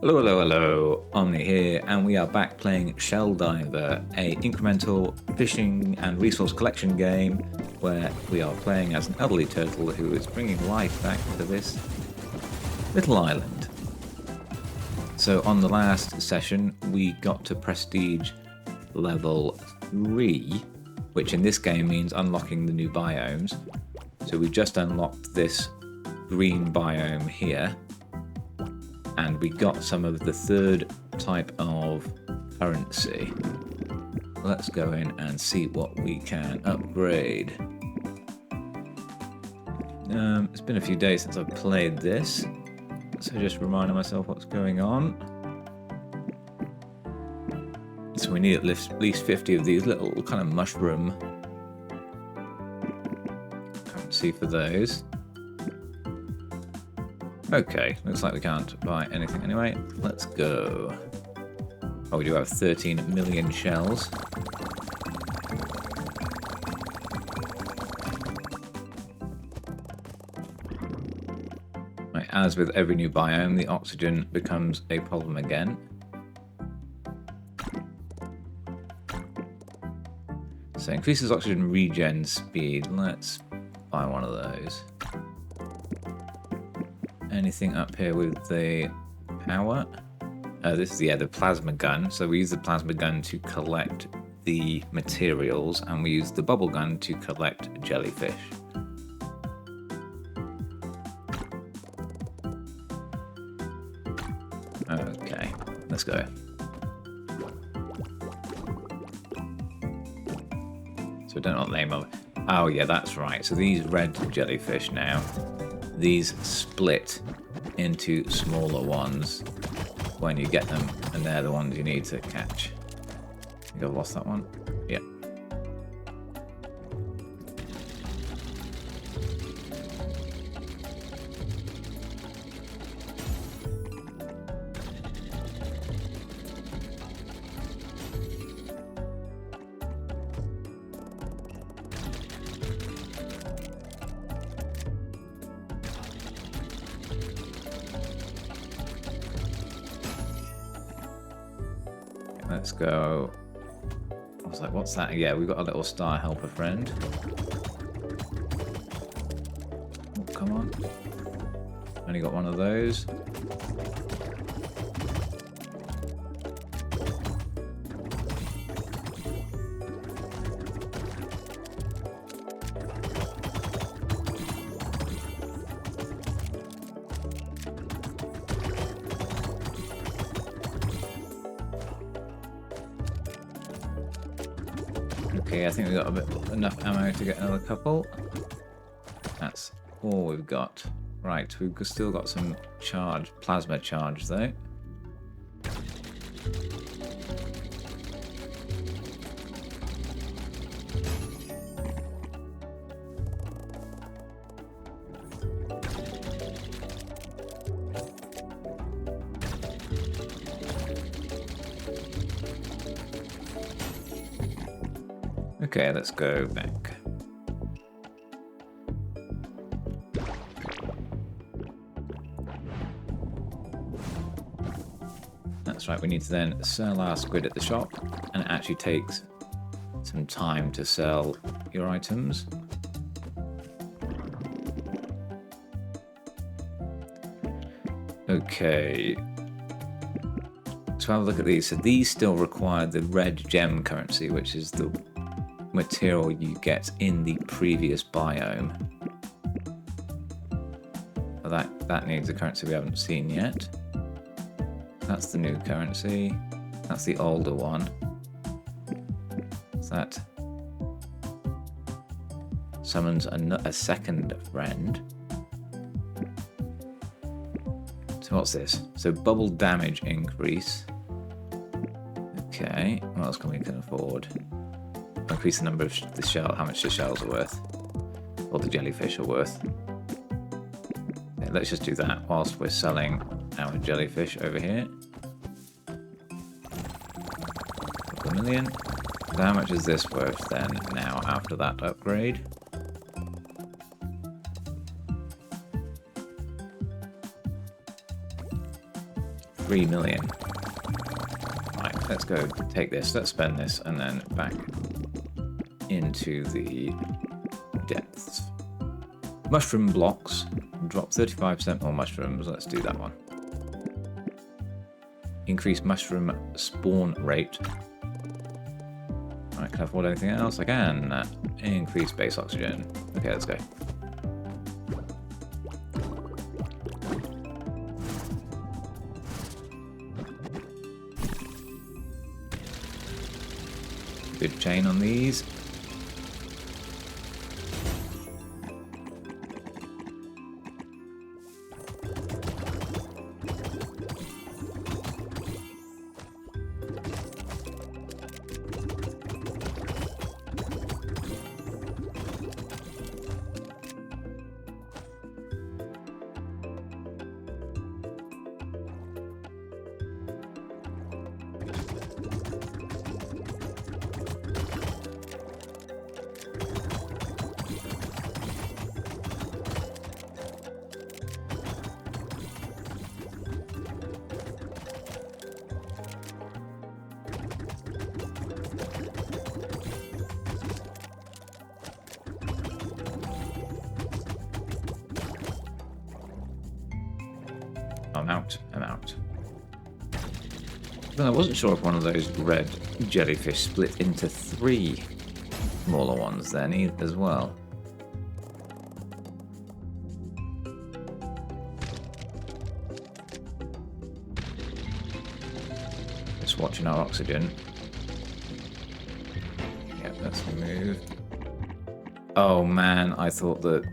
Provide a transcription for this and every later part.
Hello, hello, hello. Omni here, and we are back playing Shelldiver, a incremental fishing and resource collection game where we are playing as an elderly turtle who is bringing life back to this little island. So on the last session, we got to prestige level 3, which in this game means unlocking the new biomes. So we just unlocked this green biome here. And we got some of the third type of currency. Let's go in and see what we can upgrade. It's been a few days since I've played this, so just reminding myself what's going on. So we need at least 50 of these little kind of mushroom currency for those. Okay, looks like we can't buy anything anyway. Let's go. Oh, we do have 13 million shells. Right, as with every new biome, the oxygen becomes a problem again. So increases oxygen regen speed. Let's buy one of those. Anything up here with the power? This is the plasma gun. So we use the plasma gun to collect the materials, and we use the bubble gun to collect jellyfish. Okay, let's go. So I don't know what the name of it. Oh yeah, that's right. So these red jellyfish now, these split into smaller ones when you get them, and they're the ones you need to catch. I think I've lost that one. Yep. Let's go. I was like, what's that? Yeah, we've got a little star helper friend. Oh, come on. Only got one of those. Okay, I think we've got enough ammo to get another couple. That's all we've got. Right, we've still got some plasma charge though. Okay, let's go back. That's right, we need to then sell our squid at the shop, and it actually takes some time to sell your items. Okay. So have a look at these. So these still require the red gem currency, which is the material you get in the previous biome. That needs a currency we haven't seen yet. That's the new currency. That's the older one. So that summons a second friend. So what's this? So bubble damage increase. Okay, what else can we afford? Increase the number of the shell, how much the shells are worth, or the jellyfish are worth. Okay, let's just do that whilst we're selling our jellyfish over here. A million. So how much is this worth then now after that upgrade? 3 million. Right, let's go take this, let's spend this, and then back into the depths. Mushroom blocks. Drop 35% more mushrooms. Let's do that one. Increase mushroom spawn rate. Alright, can I afford anything else? I can. Increase base oxygen. Okay, let's go. Good chain on these. I'm out. But I wasn't sure if one of those red jellyfish split into 3 smaller ones then as well. Just watching our oxygen. Yep, let's move. Oh man, I thought that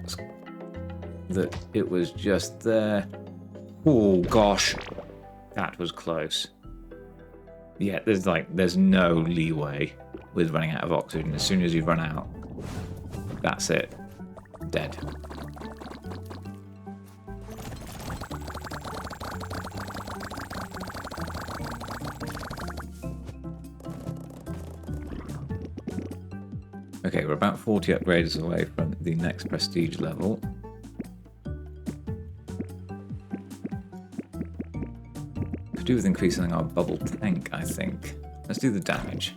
it was just there. Oh gosh, that was close. Yeah, there's no leeway with running out of oxygen. As soon as you run out, that's it. Dead. Okay, we're about 40 upgrades away from the next prestige level. To do with increasing our bubble tank, I think. Let's do the damage.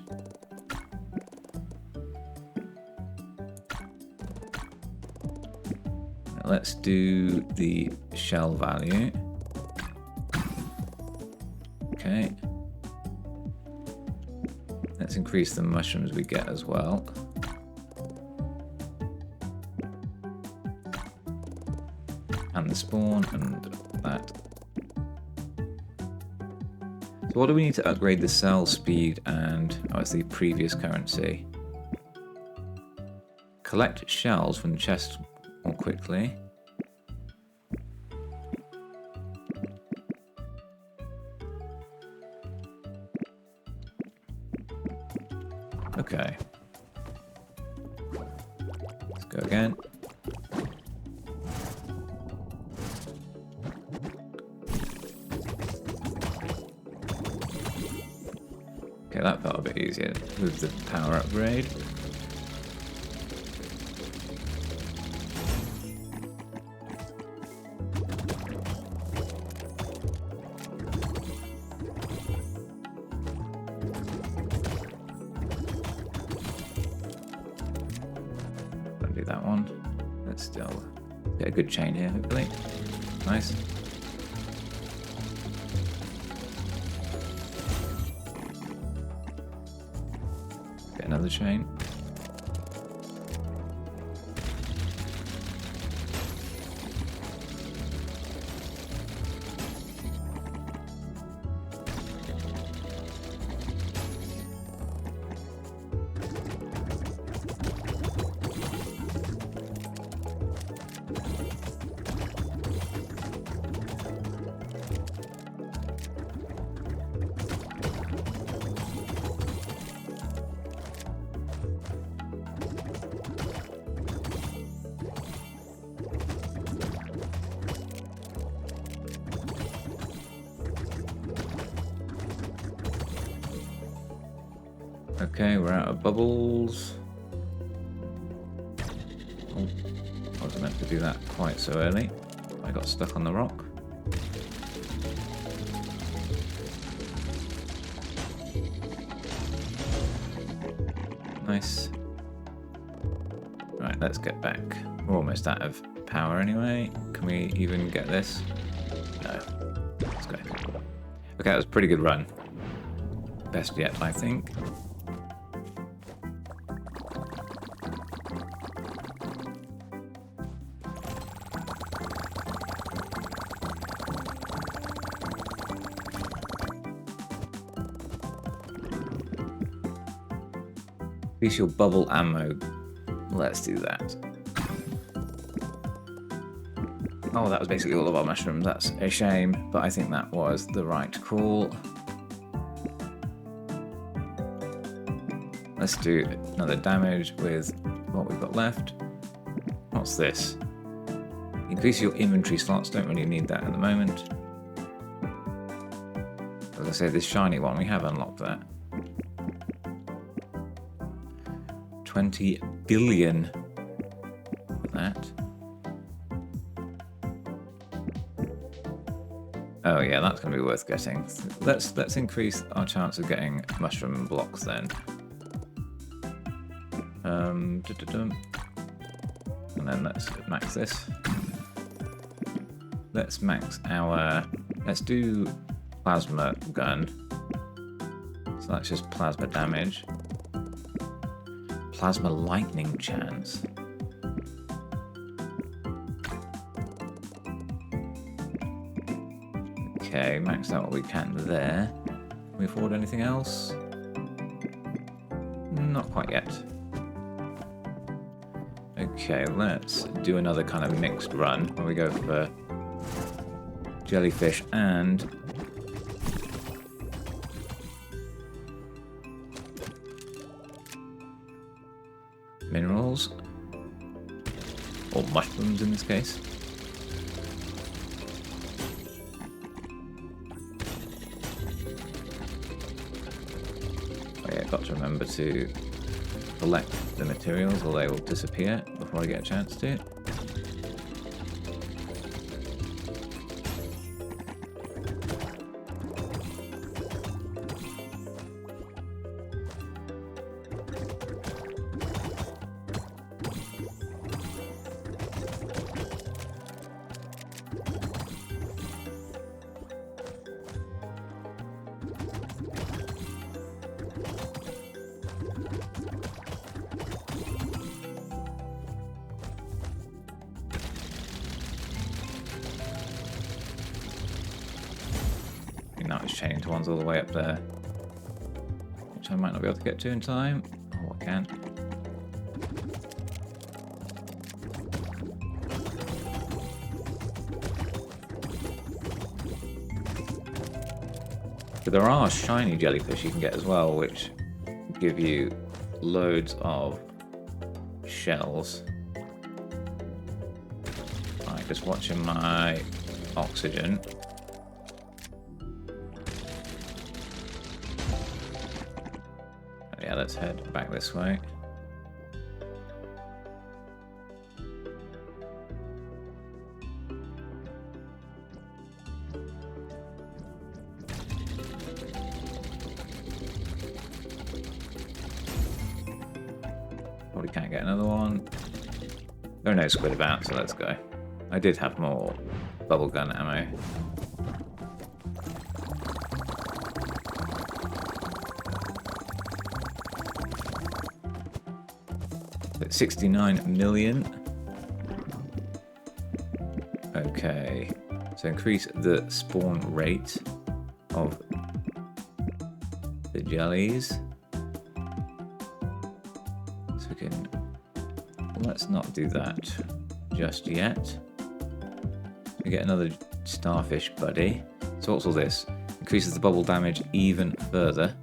Let's do the shell value. Okay. Let's increase the mushrooms we get as well. And the spawn and that. So what do we need to upgrade the cell speed and it's the previous currency? Collect shells from the chest more quickly. Okay. Let's go again. Okay, that felt a bit easier with the power upgrade. Don't do that one. Let's still get a good chain here, hopefully. Nice. Another chain. Okay, we're out of bubbles. Oh, I wasn't meant to do that quite so early. I got stuck on the rock. Nice. Right, let's get back. We're almost out of power anyway. Can we even get this? No. Let's go. Okay, that was a pretty good run. Best yet, I think. Increase your bubble ammo. Let's do that. Oh, that was basically all of our mushrooms. That's a shame, but I think that was the right call. Let's do another damage with what we've got left. What's this? Increase your inventory slots. Don't really need that at the moment. As I say, this shiny one, we have unlocked that. 20 billion for that. Oh yeah, that's going to be worth getting. Let's increase our chance of getting mushroom blocks then. And then let's max this. Let's max our... Let's do plasma gun. So that's just plasma damage. Plasma lightning chance. Okay, max out what we can there. Can we afford anything else? Not quite yet. Okay, let's do another kind of mixed run where we go for jellyfish and minerals, or mushrooms in this case. Oh yeah, got to remember to collect the materials or they will disappear before I get a chance to. Now it's chained to ones all the way up there, which I might not be able to get to in time. Oh, I can. But there are shiny jellyfish you can get as well, which give you loads of shells. Right, just watching my oxygen. Yeah, let's head back this way. Probably can't get another one. There are no squid about, so let's go. I did have more bubble gun ammo. At 69 million. Okay, so increase the spawn rate of the jellies. So we can... Let's not do that just yet. We get another starfish buddy. So what's all this? Increases the bubble damage even further.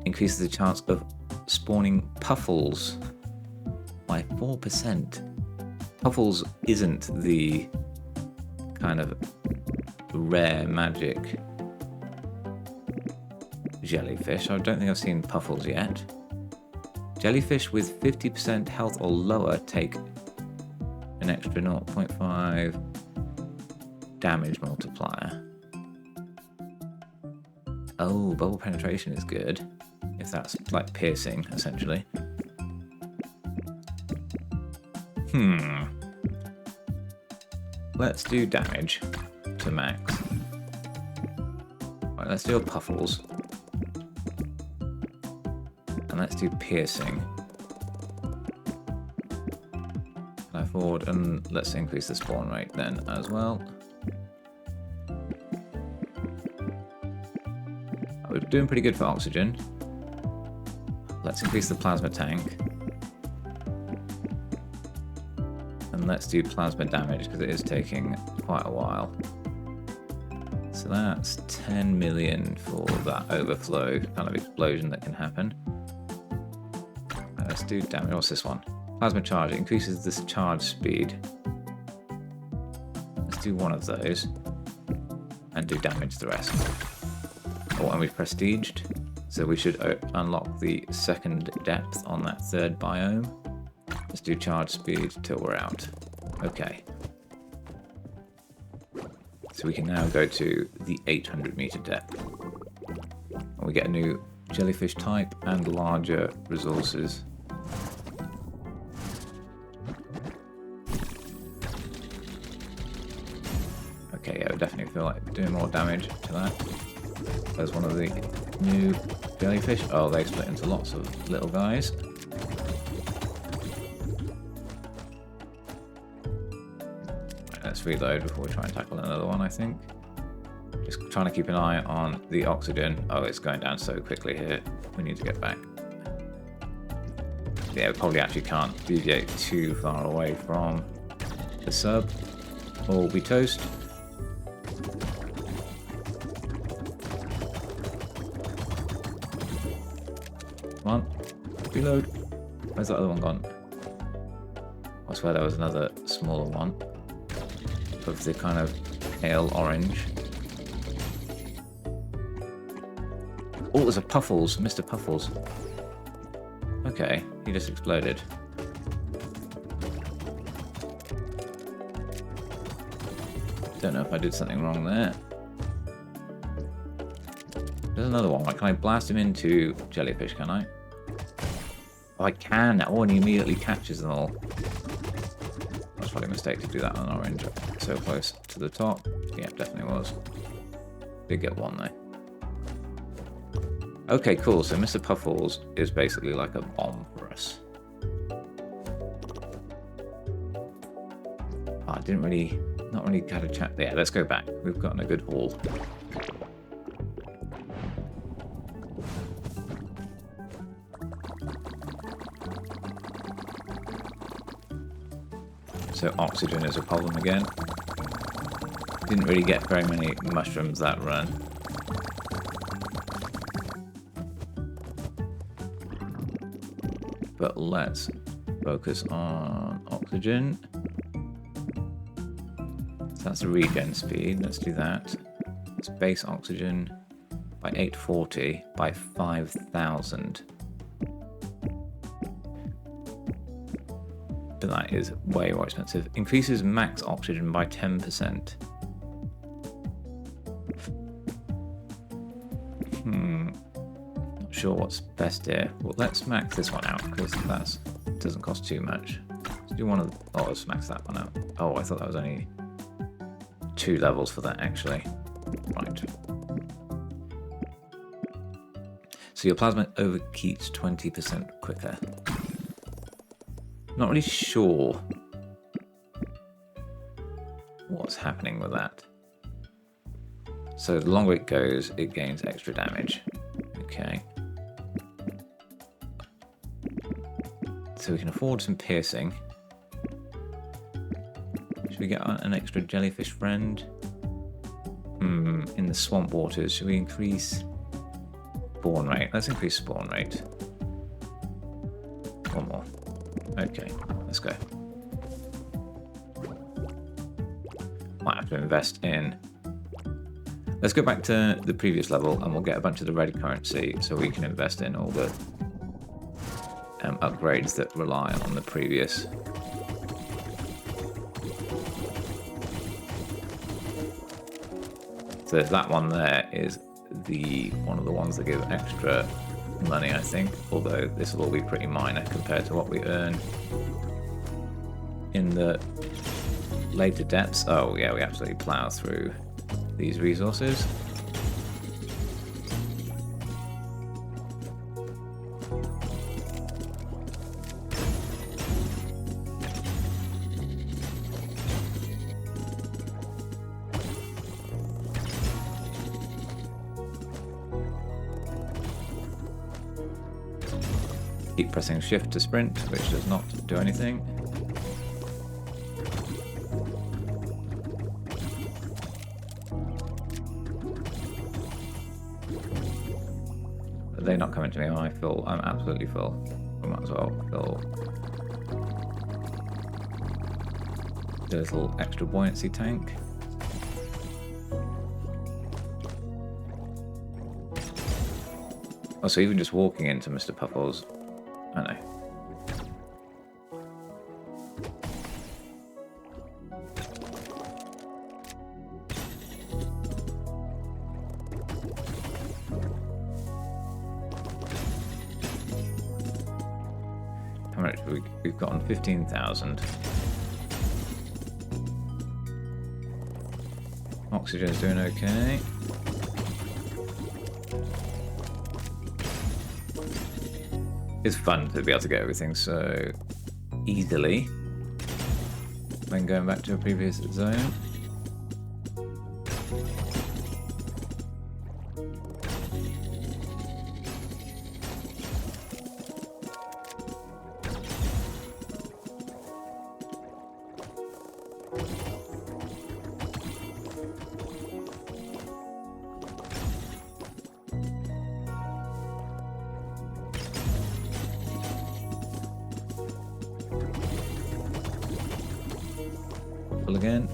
Increases the chance of spawning puffles by 4%. Puffles isn't the kind of rare magic jellyfish. I don't think I've seen puffles yet. Jellyfish with 50% health or lower take an extra 0.5 damage multiplier. Oh, bubble penetration is good. if that's like piercing, essentially. Let's do damage to max. Right, let's do a Puffles. And let's do piercing. Can I forward? And let's increase the spawn rate then as well. We're doing pretty good for oxygen. Let's increase the plasma tank. And let's do plasma damage because it is taking quite a while. So that's 10 million for that overflow kind of explosion that can happen. Right, let's do damage. What's this one? Plasma charge. It increases this charge speed. Let's do one of those. And do damage the rest. Oh, and we've prestiged. So we should unlock the second depth on that third biome. Let's do charge speed till we're out. Okay. So we can now go to the 800 meter depth. And we get a new jellyfish type and larger resources. Okay, yeah, I definitely feel like doing more damage to that. There's one of the new jellyfish. Oh, they split into lots of little guys. Let's reload before we try and tackle another one, I think. Just trying to keep an eye on the oxygen. Oh, it's going down so quickly here. We need to get back. Yeah, we probably actually can't deviate too far away from the sub, or we'll be toast. Come on, reload. Where's that other one gone? I swear there was another smaller one of the kind of pale orange. Oh, there's a Puffles, Mr. Puffles. Okay, he just exploded. Don't know if I did something wrong there. There's another one. Can I blast him into jellyfish, can I? Oh, I can. Oh, and he immediately catches them all. That's probably a mistake to do that on orange. So close to the top. Yeah, definitely was. Did get one though. Okay, cool. So Mr. Puffles is basically like a bomb for us. Oh, I didn't really, not really had a chat there. Let's go back. We've gotten a good haul. So oxygen is a problem again. Didn't really get very many mushrooms that run. But let's focus on oxygen. So that's the regen speed. Let's do that. It's base oxygen by 840 by 5,000. But that is way more expensive. Increases max oxygen by 10%. Not sure what's best here. Well, let's max this one out because that doesn't cost too much. Let's do one of the, oh, let's max that one out. Oh, I thought that was only 2 levels for that actually. Right. So your plasma overheats 20% quicker. Not really sure what's happening with that. So the longer it goes, it gains extra damage. Okay. So we can afford some piercing. Should we get an extra jellyfish friend? In the swamp waters, should we increase spawn rate? Let's increase spawn rate. One more. Okay, let's go. Might have to invest in. Let's go back to the previous level and we'll get a bunch of the red currency so we can invest in all the upgrades that rely on the previous. So that one there is one of the ones that give extra money, I think, although this will all be pretty minor compared to what we earn in the later depths. Oh yeah, we absolutely plow through these resources. Keep pressing shift to sprint, which does not do anything. Are they not coming to me? Am I full? I'm absolutely full. I might as well fill the little extra buoyancy tank. Oh, so even just walking into Mr. Puffles, I know. How much we've gotten? 15,000. Oxygen's doing okay. It's fun to be able to get everything so easily when going back to a previous zone. Again.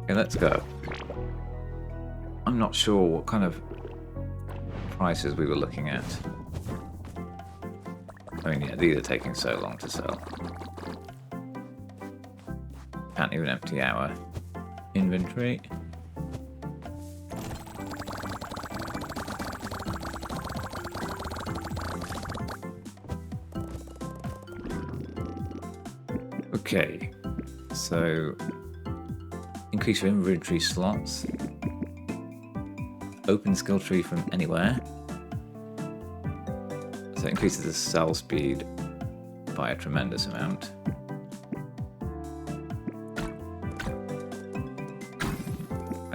Okay, let's go. I'm not sure what kind of prices we were looking at. I mean, yeah, these are taking so long to sell. Can't even empty our inventory. Okay, so increase your inventory slots. Open skill tree from anywhere. So it increases the sell speed by a tremendous amount.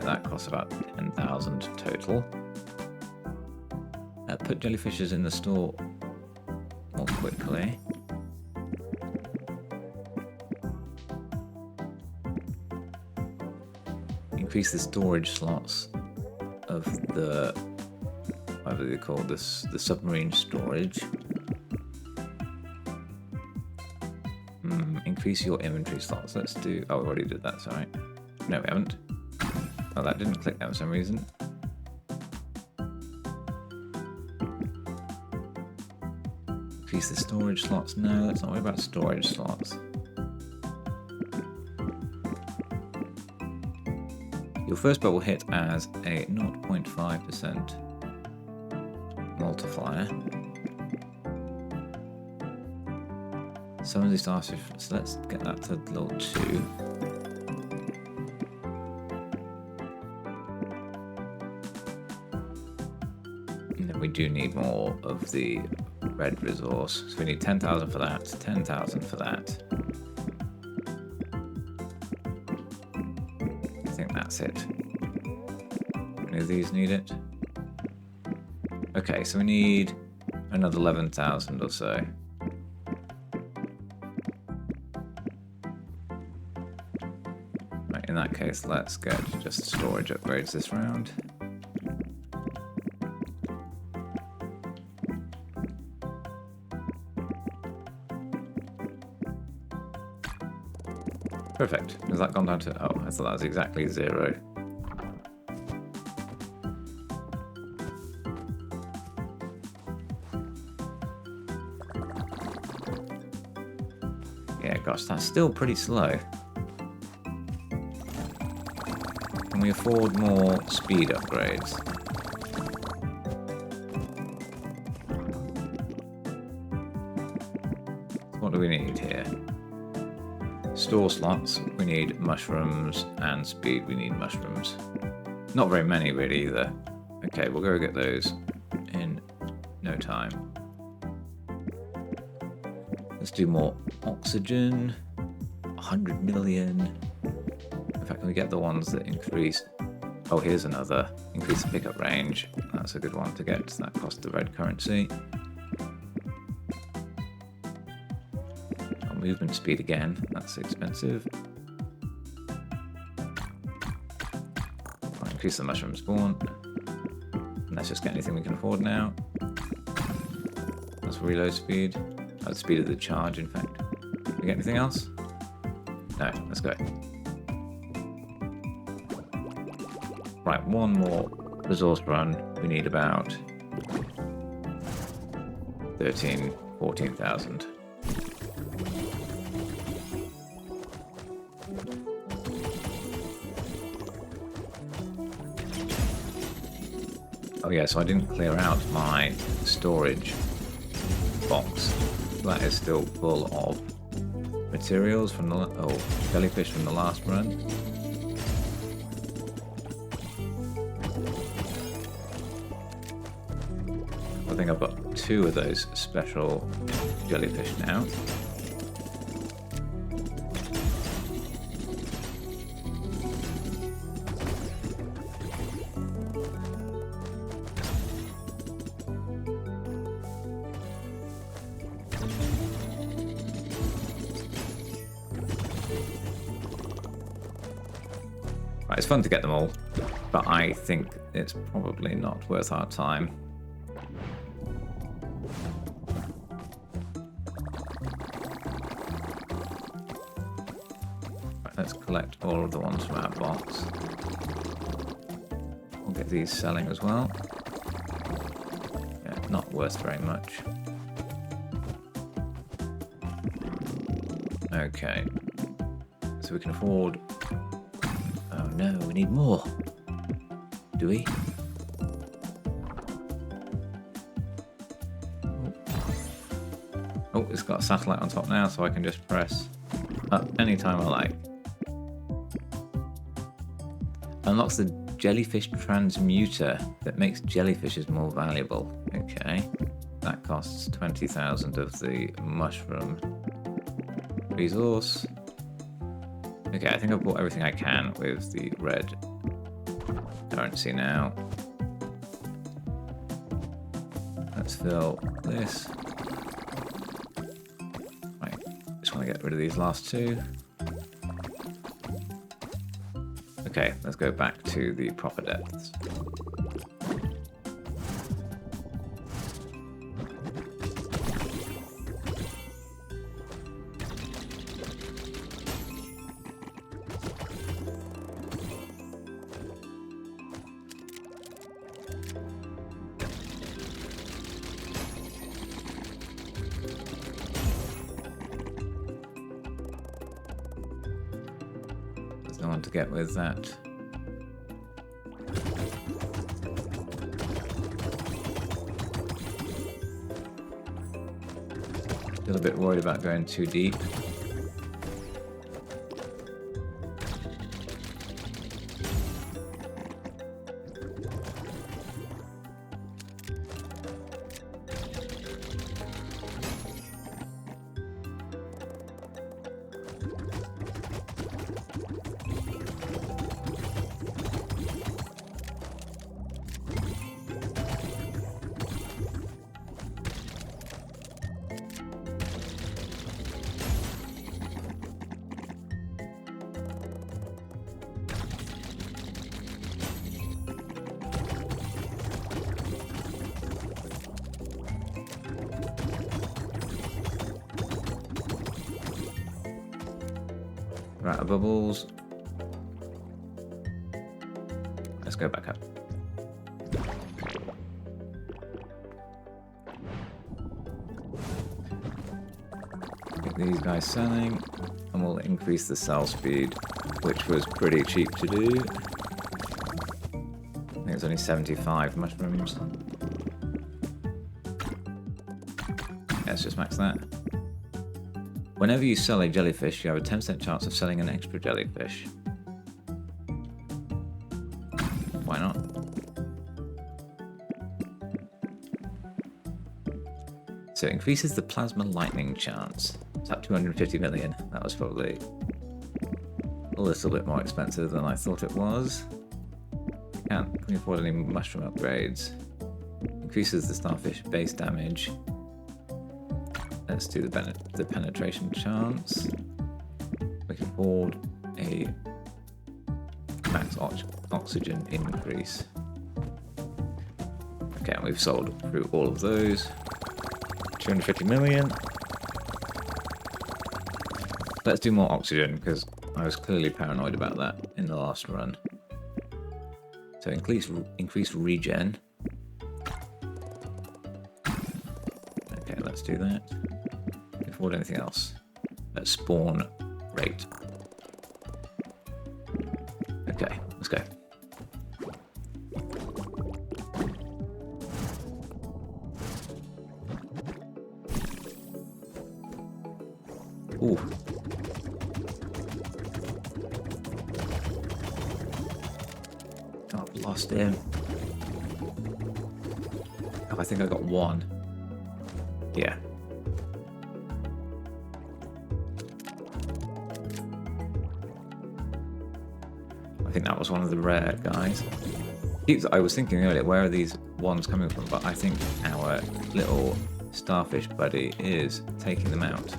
That costs about 10,000 total. Put jellyfishes in the store more quickly. Increase the storage slots of the, what do they call this, the submarine storage. Increase your inventory slots. Let's do, oh, we already did that, sorry. No, we haven't. Oh, that didn't click there for some reason. Increase the storage slots. No, let's not worry about storage slots. Your first boat will hit as a 0.5% multiplier. Some of these starfish, so let's get that to level 2. We do need more of the red resource, so we need 10,000 for that, 10,000 for that. I think that's it. Any of these need it? Okay, so we need another 11,000 or so. Right, in that case, let's get just storage upgrades this round. Perfect. Has that gone down to... Oh, I thought that was exactly 0. much. That's still pretty slow. Can we afford more speed upgrades? What do we need here? Store slots, we need mushrooms, and speed, we need mushrooms. Not very many really either. Okay, we'll go get those in no time. Let's do more oxygen. 100 million. In fact, can we get the ones that increase? Oh, here's another. Increase the pickup range. That's a good one to get. That costs the red currency. Oh, movement speed again. That's expensive. I'll increase the mushroom spawn. And let's just get anything we can afford now. That's reload speed. That's the speed of the charge, in fact. Can we get anything else? No, let's go. Right, one more resource run. We need about 14,000. Oh yeah, so I didn't clear out my storage box. That is still full of materials from the jellyfish from the last run. I think I've got 2 of those special jellyfish now. Right, it's fun to get them all, but I think it's probably not worth our time. Let's collect all of the ones from our box. We'll get these selling as well. Yeah, not worth very much. Okay. So we can afford... Oh no, we need more. Do we? Oh, it's got a satellite on top now, so I can just press up anytime I like. Unlocks the jellyfish transmuter that makes jellyfishes more valuable. Okay. That costs 20,000 of the mushroom resource. Okay, I think I've bought everything I can with the red currency now. Let's fill this. Right, just want to get rid of these last 2. Okay, let's go back to the proper depths. There's no one to get with that. Still a bit worried about going too deep. Right, of bubbles. Let's go back up. Get these guys selling. and we'll increase the cell speed, which was pretty cheap to do. I think it's only 75 mushrooms. Let's just max that. Whenever you sell a jellyfish, you have a 10% chance of selling an extra jellyfish. Why not? So it increases the plasma lightning chance. It's at 250 million. That was probably a little bit more expensive than I thought it was. Can we afford any mushroom upgrades? Increases the starfish base damage. Let's do the penetration chance. We can afford a max oxygen increase. Okay, and we've sold through all of those. 250 million. Let's do more oxygen, because I was clearly paranoid about that in the last run. So increase regen. Okay, let's do that. Can we afford anything else? Let's spawn rate. Okay, let's go. Ooh. Oh, I've lost him. Oh, I think I got one. Yeah. I think that was one of the rare guys. I was thinking earlier, where are these ones coming from? But I think our little starfish buddy is taking them out.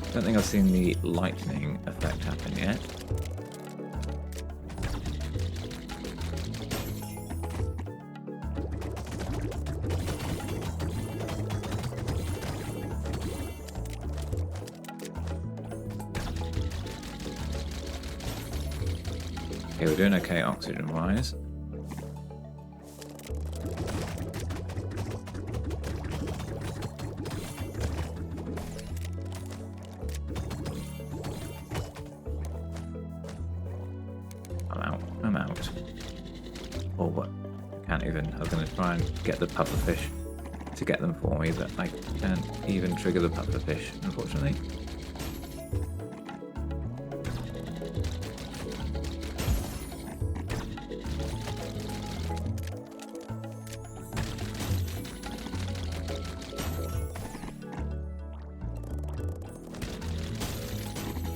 I don't think I've seen the lightning effect happen yet. Okay, we're doing okay oxygen-wise. I'm out. Oh, what? I can't even. I was going to try and get the pufferfish to get them for me, but I can't even trigger the pufferfish, unfortunately.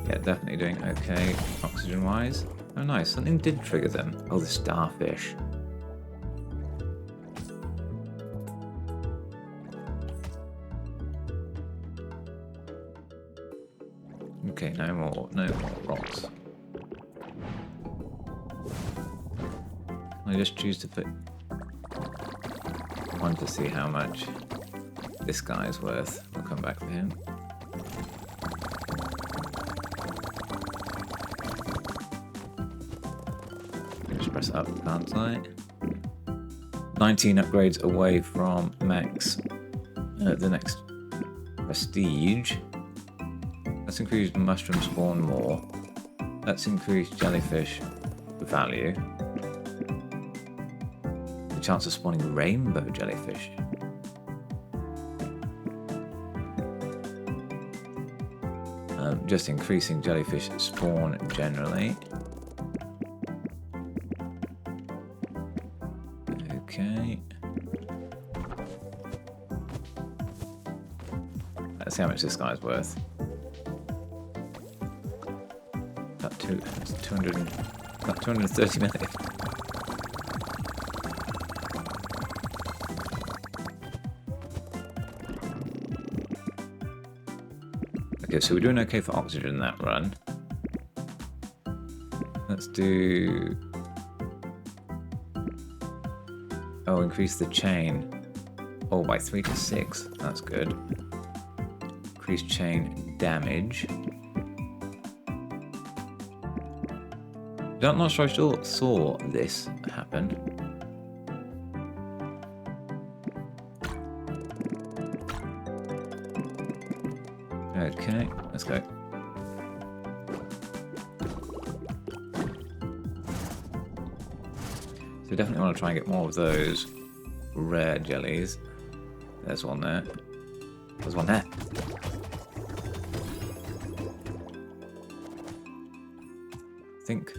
Yeah, definitely doing okay oxygen-wise. Oh nice, something did trigger them. Oh, the starfish. Okay, no more rocks. I just choose to put one to see how much this guy is worth. I'll come back to him. Press up, can't I? 19 upgrades away from max. The next prestige. Let's increase mushroom spawn more. Let's increase jellyfish value. The chance of spawning rainbow jellyfish. Just increasing jellyfish spawn generally. Okay. Let's see how much this guy's worth. About 230 million. Okay, so we're doing okay for oxygen in that run. Let's do... Oh, increase the chain. Oh, by 3 to 6. That's good. Increase chain damage. I'm not sure I saw this happen. Okay, let's go. So definitely want to try and get more of those rare jellies. There's one there. There's one there. I think.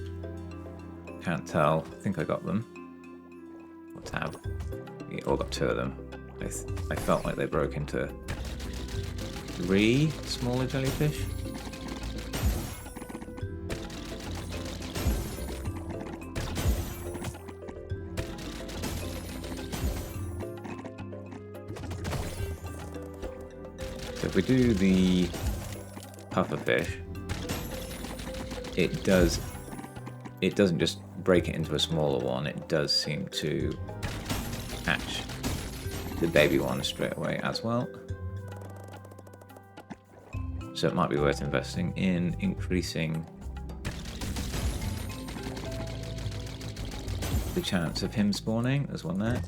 Can't tell. I think I got them. Or tab. Yeah, all got 2 of them. I felt like they broke into 3 smaller jellyfish. So if we do the pufferfish, it doesn't just break it into a smaller one, it does seem to catch the baby one straight away as well. So it might be worth investing in increasing the chance of him spawning. There's one there.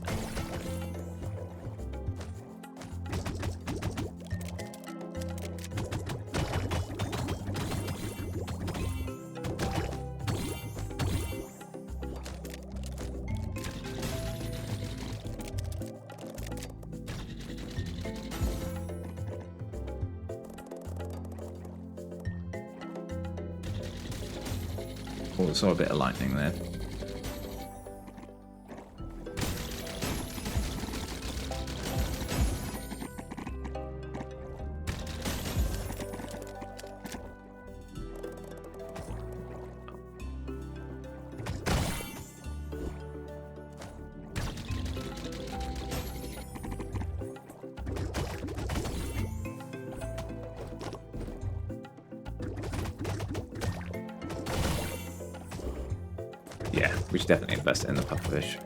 Oh, I saw a bit of lightning there. Yeah, we should definitely invest in the pufferfish.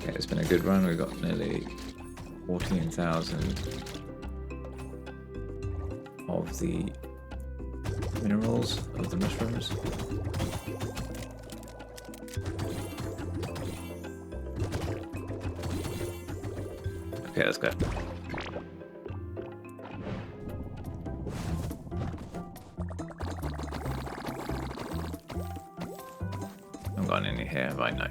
Okay, it's been a good run. We've got nearly 14,000 of the minerals of the mushrooms. Okay, let's go. I haven't got any here, have I? No.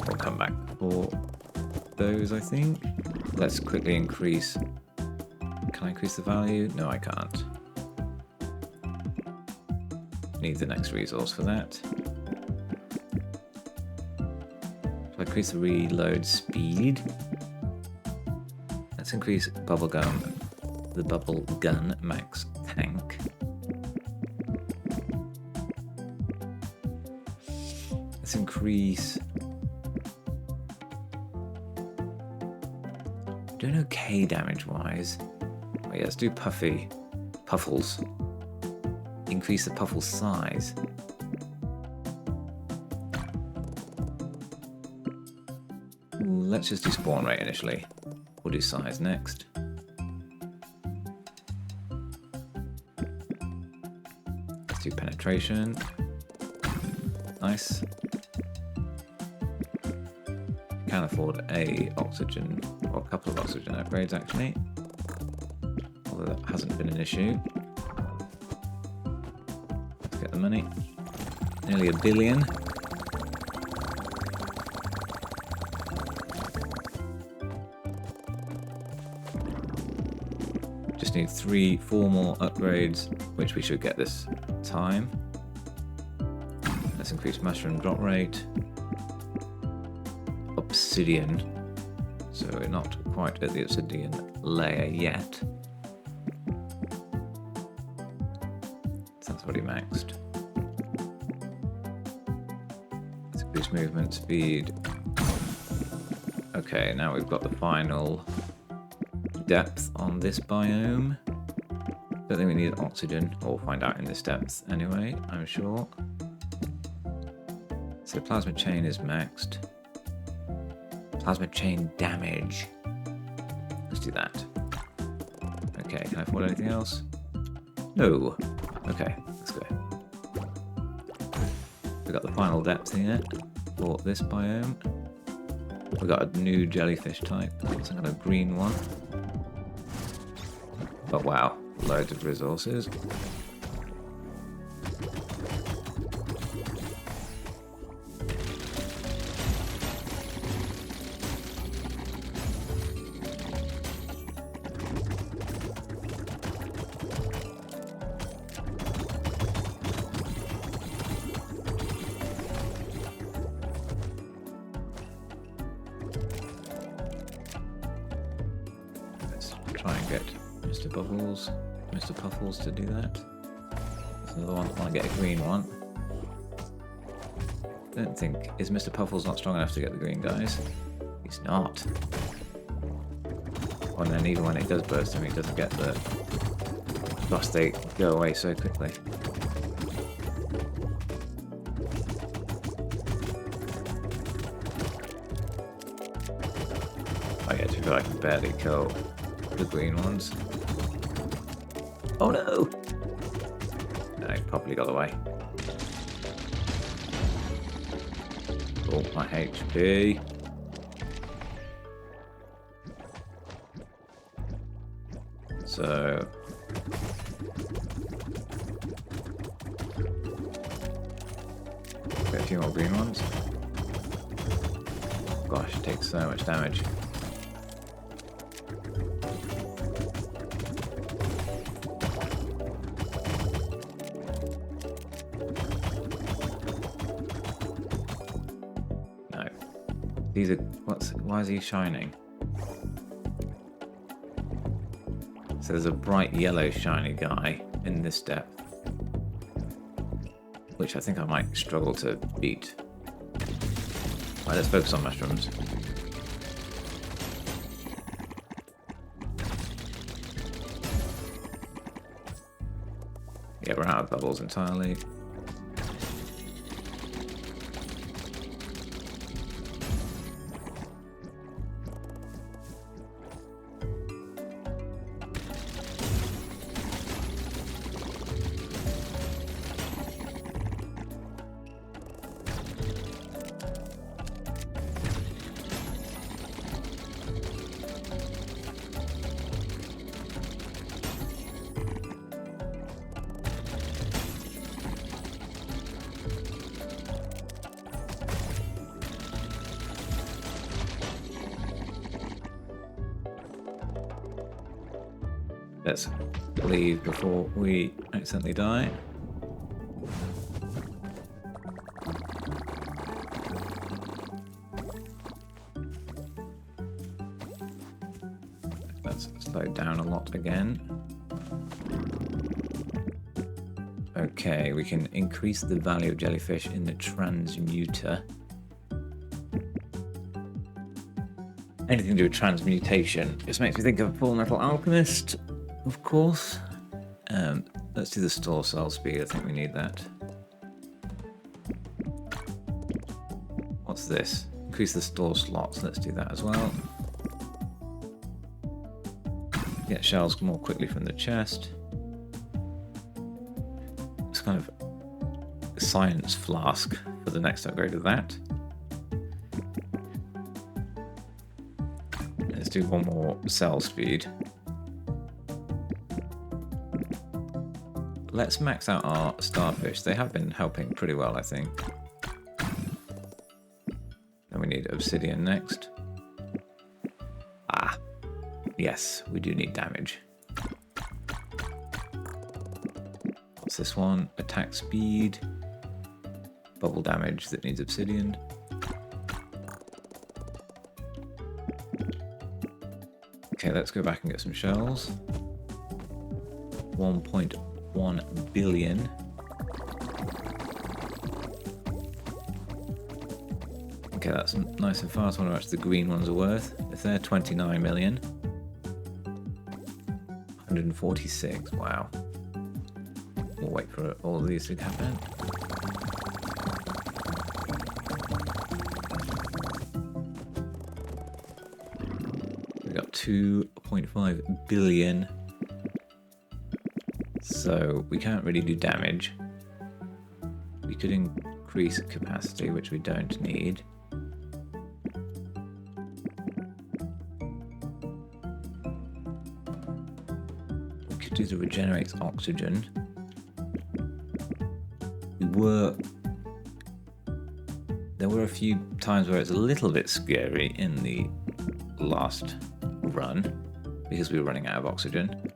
We'll come back for those, I think. Let's quickly increase. Can I increase the value? No, I can't. Need the next resource for that. So I increase the reload speed. Let's increase bubblegum, the bubble gun max tank. Let's increase. Doing okay damage wise. Oh yeah, let's do puffles. Increase the puffle size. Let's just do spawn rate initially. We'll do size next. Let's do penetration. Nice. Can afford a oxygen, or a couple of oxygen upgrades actually. Although that hasn't been an issue. Let's get the money. Nearly 1 billion. Just need 4 more upgrades, which we should get this time. Let's increase mushroom drop rate. Obsidian. So we're not quite at the obsidian layer yet. That's already maxed. Let's increase movement speed. Okay, Okay, now we've got the final depth on this biome. Don't think we need oxygen, or we'll find out in this depth anyway, I'm sure. So plasma chain is maxed. Plasma chain damage. Let's do that. Okay, can I afford anything else? No. Okay, let's go. We got the final depth here for this biome. We got a new jellyfish type, some kind of green one. But wow, loads of resources. Try and get Mr. Puffles to do that. There's another one. I want to get a green one. Don't think... Is Mr. Puffles not strong enough to get the green guys? He's not. And then even when it does burst him, he doesn't get the... Gosh, they go away so quickly. Oh yeah, to be fair, I can barely kill the green ones. Oh no! No, he probably got away. Oh, my HP. So... Get a few more green ones. Gosh, it takes so much damage. These are... Why is he shining? So there's a bright yellow shiny guy in this depth, which I think I might struggle to beat. Right, let's focus on mushrooms. Yeah, we're out of bubbles entirely. Let's leave before we accidentally die. That's slowed down a lot again. Okay, we can increase the value of jellyfish in the transmuter. Anything to do with transmutation just makes me think of Full Metal Alchemist, of course. Let's do the store cell speed. I think we need that. What's this? Increase the store slots. Let's do that as well. Get shells more quickly from the chest. It's kind of a science flask for the next upgrade of that. Let's do one more cell speed. Let's max out our starfish. They have been helping pretty well, I think. Then we need obsidian next. Ah, yes, we do need damage. What's this one? Attack speed. Bubble damage that needs obsidian. Okay, let's go back and get some shells. 1.1 billion. Okay, that's nice and fast. I wonder how much the green ones are worth. If they're 29 million. 146, wow. We'll wait for all of these to happen. We got 2.5 billion. So we can't really do damage. We could increase capacity, which we don't need. We could do the regenerates oxygen. There were a few times where it's a little bit scary in the last run because we were running out of oxygen.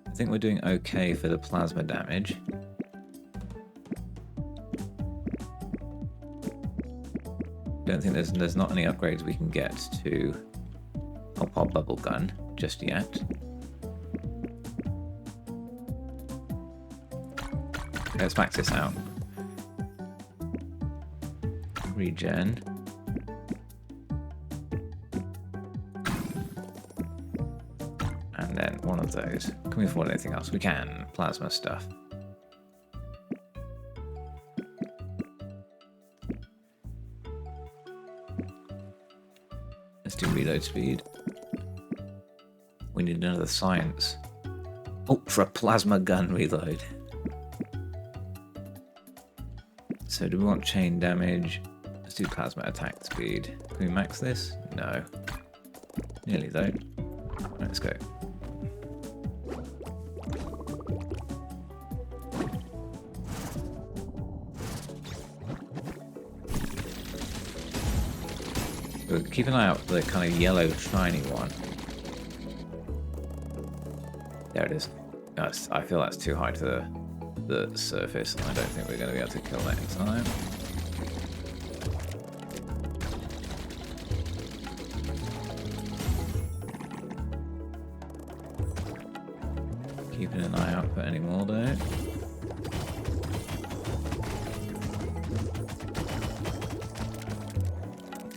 I think we're doing okay for the plasma damage. Don't think there's not any upgrades we can get to our bubble gun just yet. Let's max this out. Regen. And then one of those. Can we afford anything else? We can. Plasma stuff. Let's do reload speed. We need another science. Ultra plasma gun reload. So do we want chain damage? Let's do plasma attack speed. Can we max this? No. Nearly though. Let's go. So keep an eye out for the kind of yellow shiny one. There it is. I feel that's too high to the surface. I don't think we're going to be able to kill that in time. Keeping an eye out for any more though.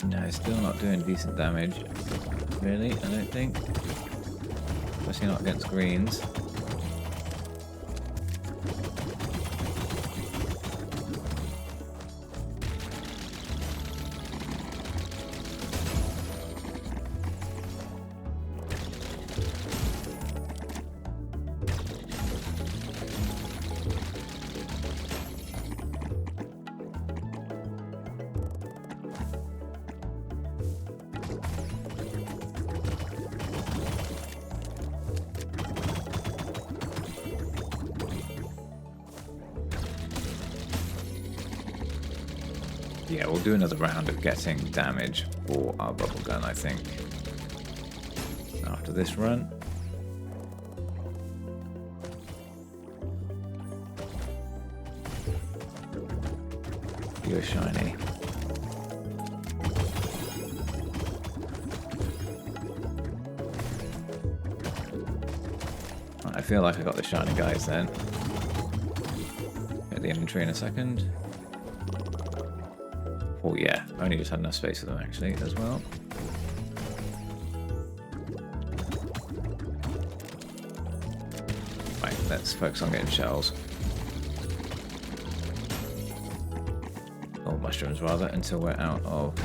No, still not doing decent damage. Really, I don't think. Especially not against greens. Yeah, we'll do another round of getting damage for our bubble gun, I think. After this run. You're shiny. I feel like I got the shiny guys then. Get the inventory in a second. Oh yeah, I only just had enough space for them actually as well. Right, let's focus on getting shells. Or mushrooms rather, until we're out of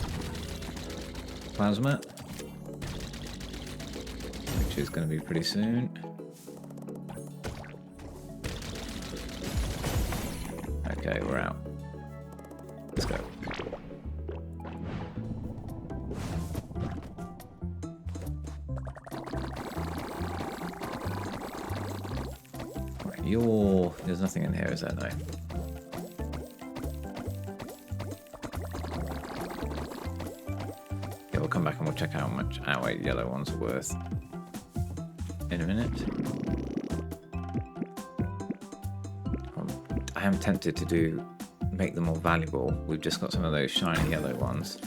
plasma. Which is going to be pretty soon. Okay, we're out. Let's go. There's nothing in here, is there? No. Yeah, we'll come back and we'll check out how much our yellow ones are worth in a minute. I am tempted to make them more valuable. We've just got some of those shiny yellow ones.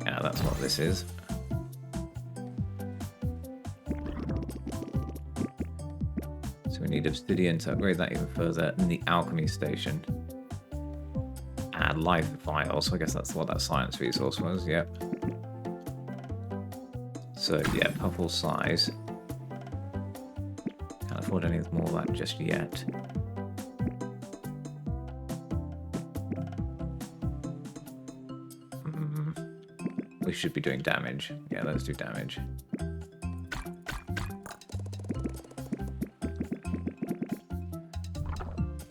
Yeah, that's what this is. We need obsidian to upgrade that even further in the alchemy station. and life vial, so I guess that's what that science resource was, yep. So yeah, puffle size. Can't afford any more of that just yet. We should be doing damage. Yeah, let's do damage.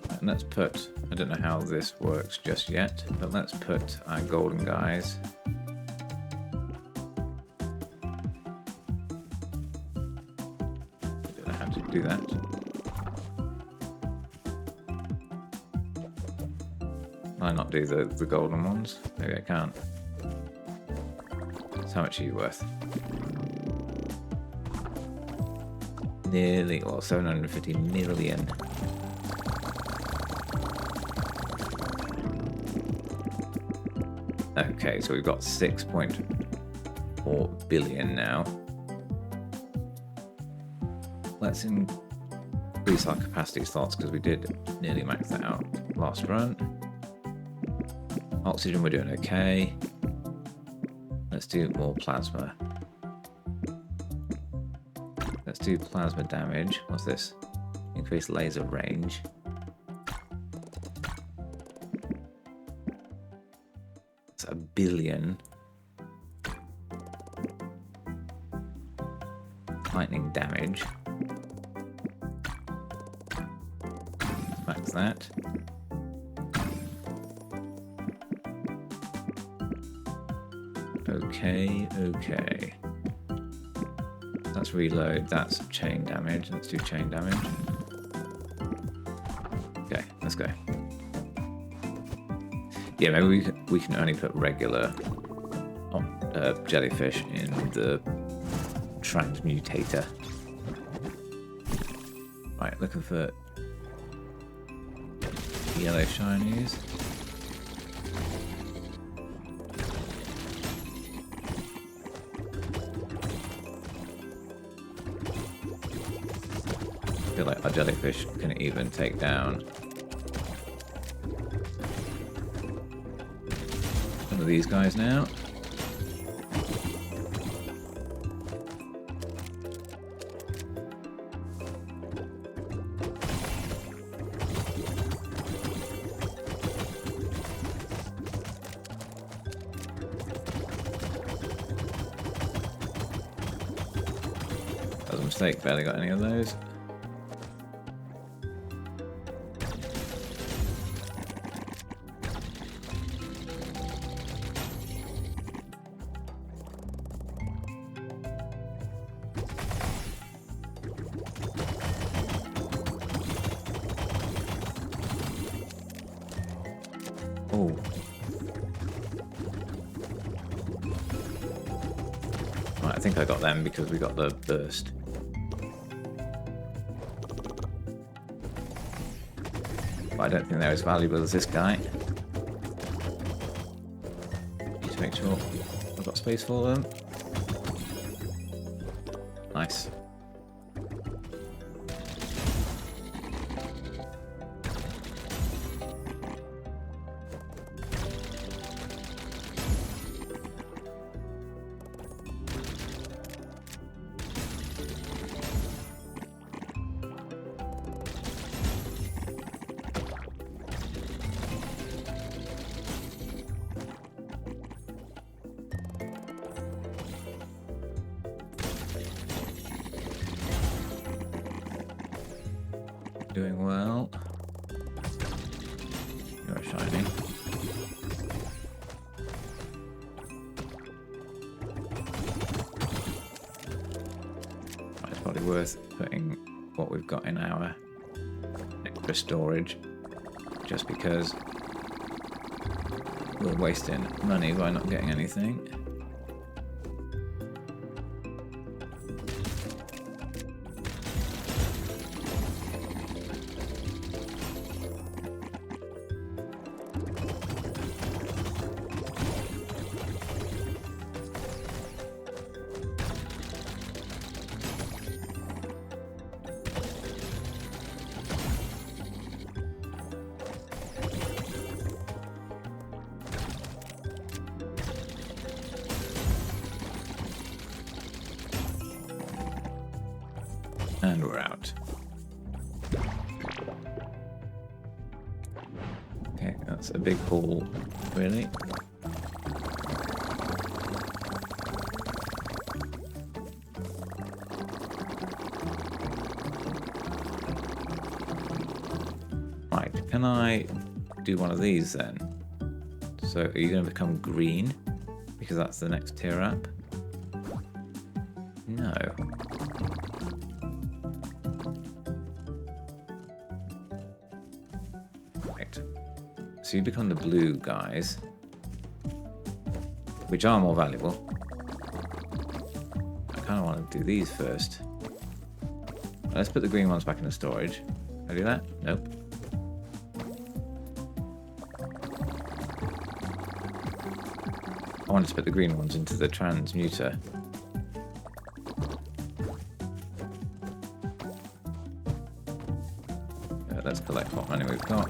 And let's put, I don't know how this works just yet, but let's put our golden guys. I don't know how to do that. Why not do the golden ones? Maybe I can't. So how much are you worth? Nearly, well, 750 million. Okay, so we've got 6.4 billion now. Let's increase our capacity slots because we did nearly max that out last run. Oxygen, we're doing okay. Let's do more plasma. Let's do plasma damage. What's this? Increase laser range. It's 1 billion. Lightning damage. Max that. Okay. Let's reload. That's chain damage. Let's do chain damage. Okay, let's go. Yeah, maybe we can only put regular jellyfish in the transmutator. Right, looking for yellow shinies. I feel like our jellyfish can even take down some of these guys now. That was a mistake, barely got any of those. Oh. Right, I think I got them because we got the burst. But I don't think they're as valuable as this guy. Need to make sure I've got space for them. Nice. Doing well. You're shiny. Right, it's probably worth putting what we've got in our extra storage, just because we're wasting money by not getting anything. And we're out. Okay, that's a big haul, really. Right, can I do one of these then? So are you going to become green? Because that's the next tier up? No. Right. So you become the blue guys, which are more valuable. I kind of want to do these first. Let's put the green ones back in the storage. Can I do that? Nope. I wanted to put the green ones into the transmuter. Let's collect what money we've got.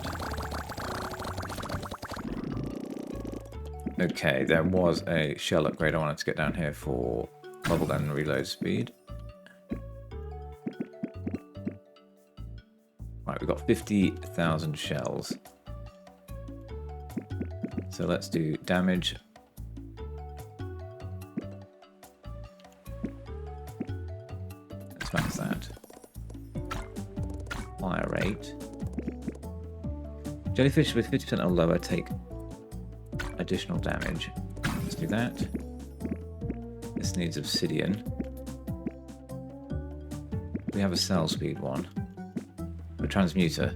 Okay, there was a shell upgrade I wanted to get down here for bubble gun reload speed. Right, we've got 50,000 shells. So let's do damage. Let's max that. Fire rate. Jellyfish with 50% or lower take additional damage. Let's do that. This needs obsidian. We have a cell speed one. A transmuter.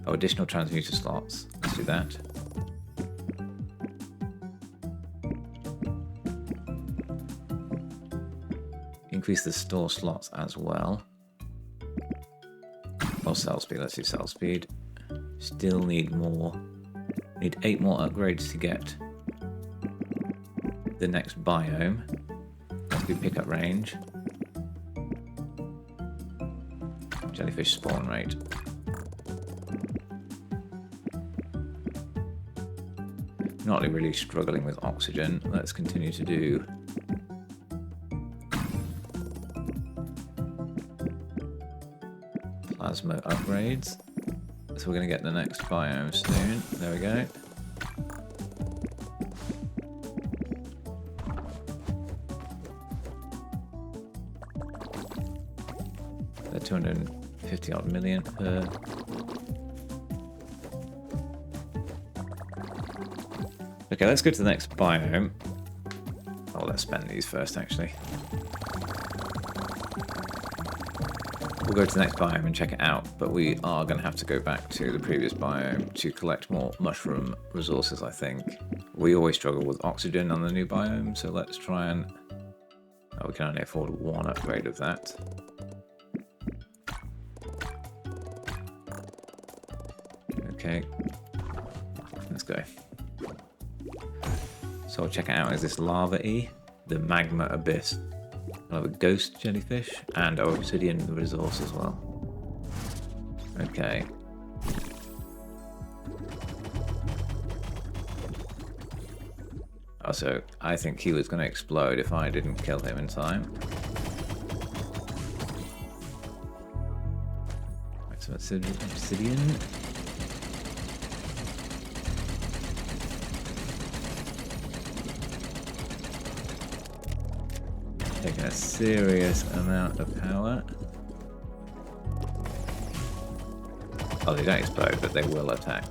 Oh, additional transmuter slots. Let's do that. Increase the store slots as well. Or cell speed. Let's do cell speed. Still need more. Need 8 more upgrades to get the next biome. Let's do pickup range. Jellyfish spawn rate. Not really struggling with oxygen. Let's continue to do plasma upgrades. So we're going to get the next biome soon. There we go. They're 250 odd million per. Okay, let's go to the next biome. Oh, let's spend these first actually. We'll go to the next biome and check it out, but we are going to have to go back to the previous biome to collect more mushroom resources, I think. We always struggle with oxygen on the new biome, so let's try and... Oh, we can only afford one upgrade of that. Okay. Let's go. So I'll check it out. Is this lava-y? The magma abyss. I'll have a ghost jellyfish and our obsidian resource as well. Okay. Also, I think he was going to explode if I didn't kill him in time. Right, so obsidian. Taking a serious amount of power. Oh, they don't explode, but they will attack.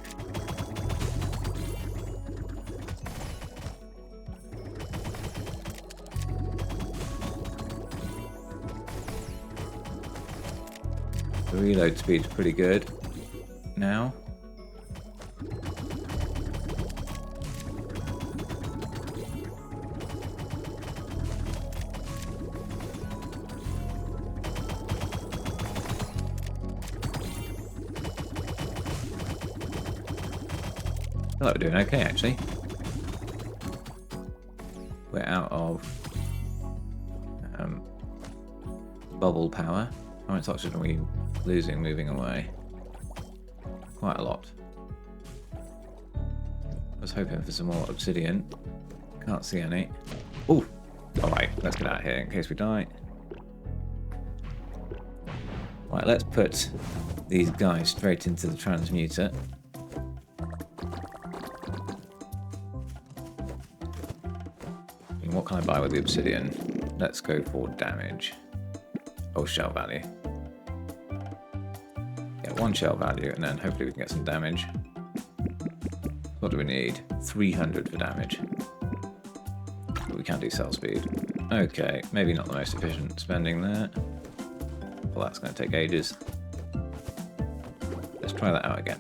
The reload speed's pretty good now. I think we're doing okay, actually. We're out of bubble power. How much oxygen are we losing moving away? Quite a lot. I was hoping for some more obsidian. Can't see any. Oh! Alright, let's get out of here in case we die. Right, let's put these guys straight into the transmuter. And what can I buy with the obsidian? Let's go for damage. Oh, shell value. Yeah, 1 shell value, and then hopefully we can get some damage. What do we need? 300 for damage. But we can't do cell speed. Okay, maybe not the most efficient spending there. Well, that's going to take ages. Let's try that out again.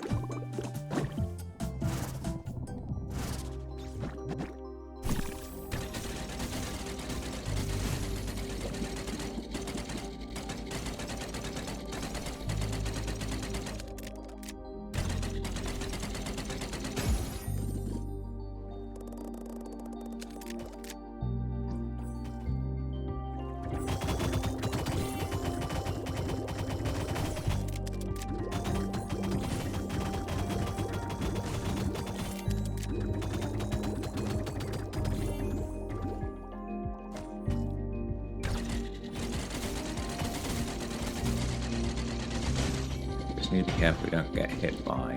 Need to be careful we don't get hit by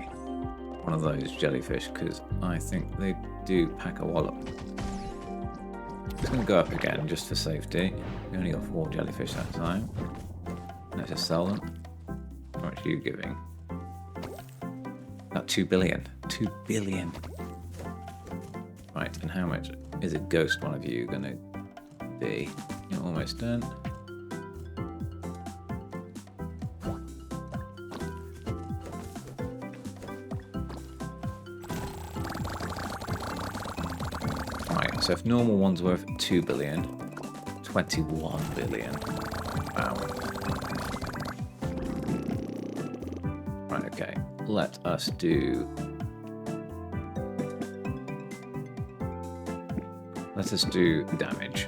one of those jellyfish, because I think they do pack a wallop. It's going to go up again just for safety. We only got 4 jellyfish that time. Let's just sell them. How much are you giving? About 2 billion. 2 billion. Right, and how much is a ghost one of you going to be? You're almost done. So if normal one's worth 2 billion, 21 billion. Wow. Right, okay. Let us do... Let us do damage.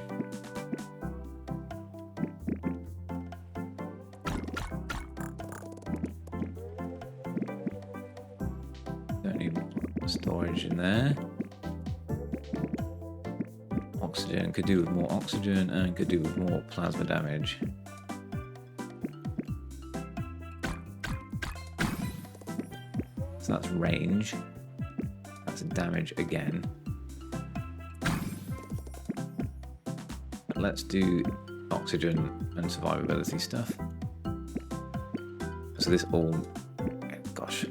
Don't need storage in there. Oxygen, could do with more oxygen and could do with more plasma damage. So that's range. That's damage again. But let's do oxygen and survivability stuff. So this all... Gosh.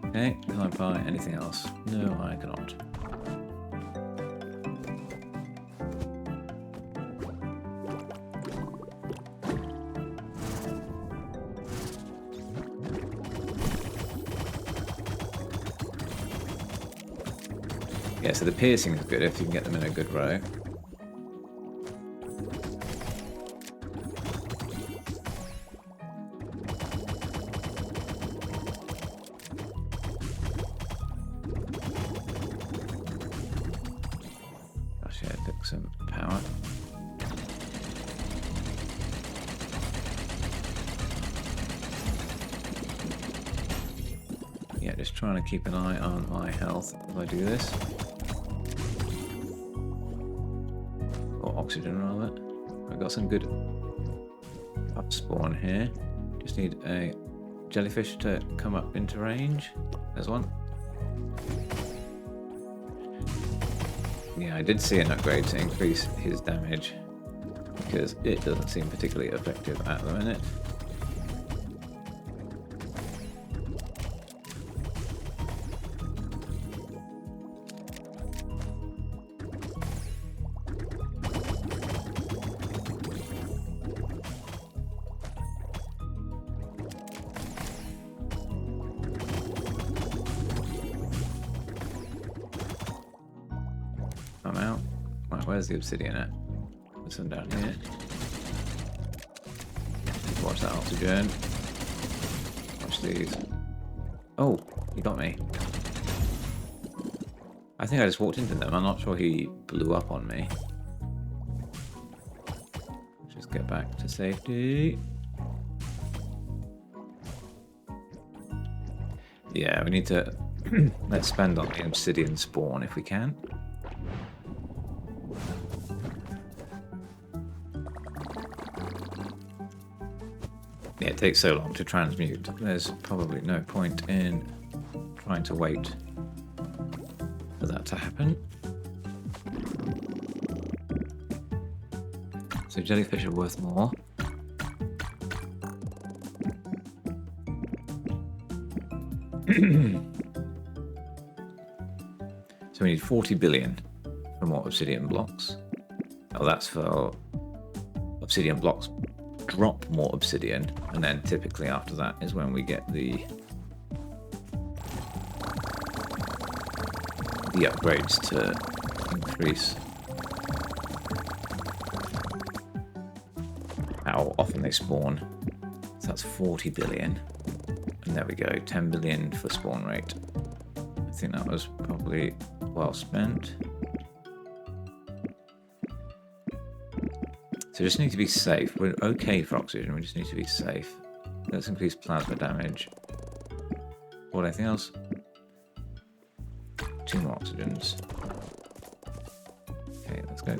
Okay, can I buy anything else? No, I cannot. Yeah, so the piercing is good if you can get them in a good row. Some power. Yeah, just trying to keep an eye on my health as I do this. Or oxygen, rather. I've got some good up spawn here. Just need a jellyfish to come up into range. There's one. Yeah, I did see an upgrade to increase his damage, because it doesn't seem particularly effective at the minute. I'm out. Right, where's the obsidian at? There's some down here. Watch that oxygen. Watch these. Oh, he got me. I think I just walked into them. I'm not sure he blew up on me. Just get back to safety. Yeah, we need to... Let's spend on the obsidian spawn if we can. it takes so long to transmute. There's probably no point in trying to wait for that to happen. So jellyfish are worth more. So we need 40 billion for more obsidian blocks. Oh, that's for obsidian blocks drop more obsidian, and then typically after that is when we get the upgrades to increase how often they spawn. So that's 40 billion. And there we go, 10 billion for spawn rate. I think that was probably well spent. So just need to be safe. We're okay for oxygen, we just need to be safe. Let's increase plasma damage. Or anything else? 2 more oxygens. Okay, let's go.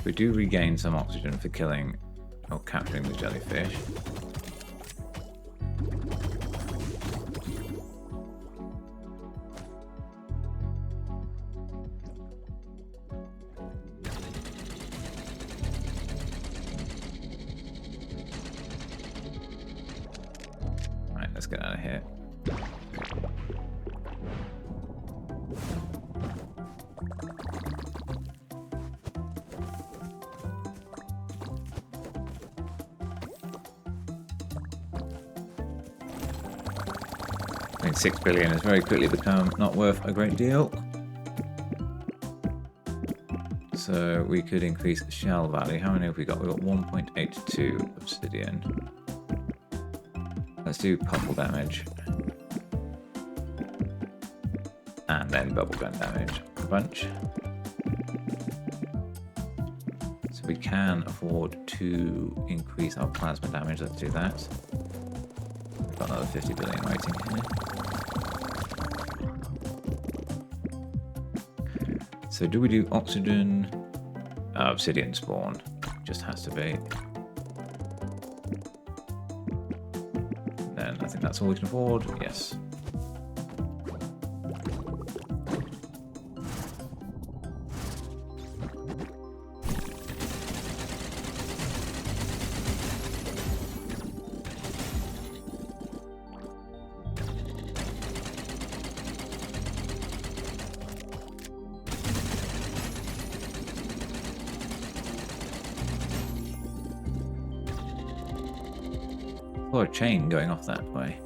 We do regain some oxygen for killing or capturing the jellyfish. Right, let's get out of here. I mean, 6 billion has very quickly become not worth a great deal. So we could increase the shell value. How many have we got? We've got 1.82 obsidian. Let's do puffle damage. And then bubblegum damage. A bunch. So we can afford to increase our plasma damage. Let's do that. We've got another 50 billion waiting here. So do we do oxygen? Obsidian spawn. Just has to be. Then I think that's all we can afford. Yes. Or a chain going off that way.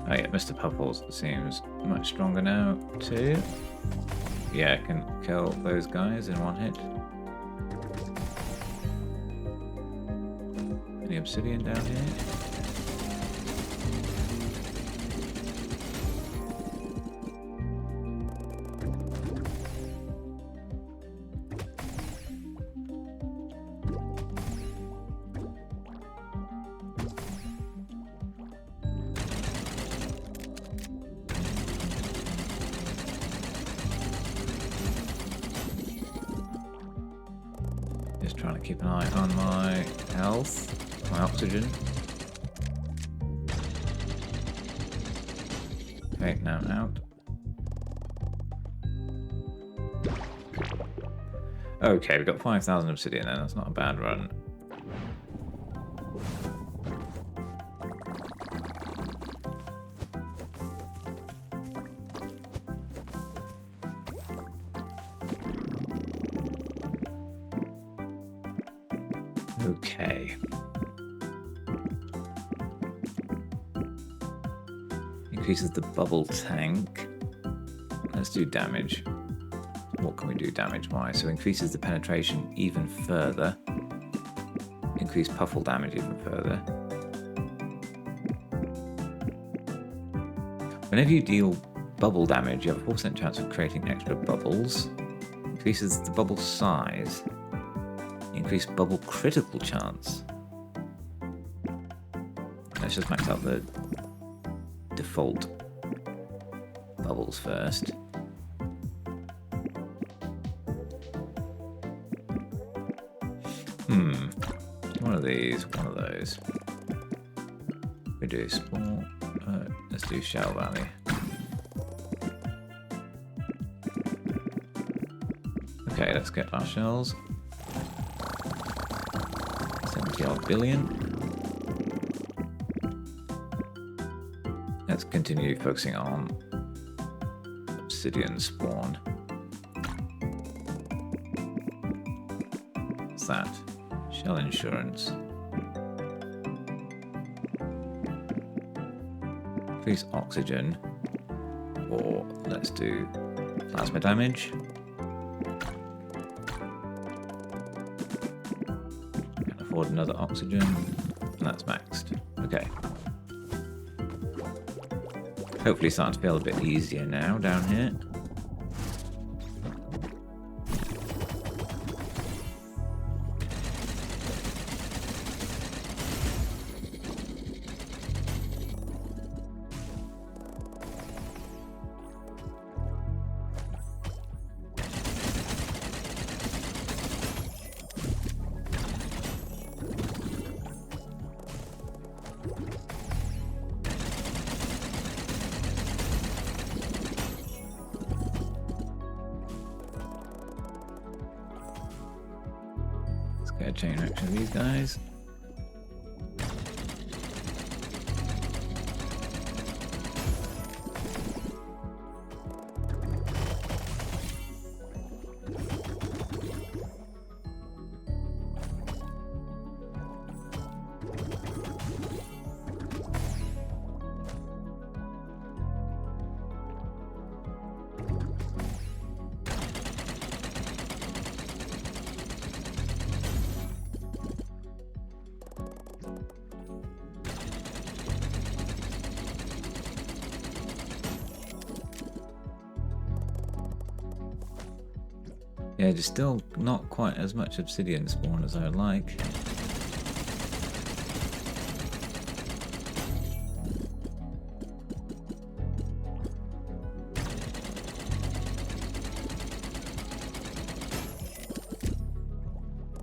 Oh yeah, Mr. Puffles seems much stronger now too. Yeah, I can kill those guys in one hit. Any obsidian down here? Just trying to keep an eye on my health, my oxygen. Okay, now I'm out. Okay, we've got 5,000 obsidian then, that's not a bad run. Okay. Increases the bubble tank. Let's do damage. What can we do damage-wise? So increases the penetration even further. Increase puffle damage even further. Whenever you deal bubble damage, you have a 4% chance of creating extra bubbles. Increases the bubble size. Increase bubble critical chance. Let's just max out the default bubbles first. One of these, one of those. We do sport. Let's do Shell Valley. Okay, let's get our shells. 70-odd billion. Let's continue focusing on obsidian spawn. What's that? Shell insurance. Increase oxygen. Or let's do plasma damage. Can't afford another oxygen. And that's maxed. Okay. Hopefully starting to feel a bit easier now down here. Get a chain reaction of these guys. Yeah, just still not quite as much obsidian spawn as I would like.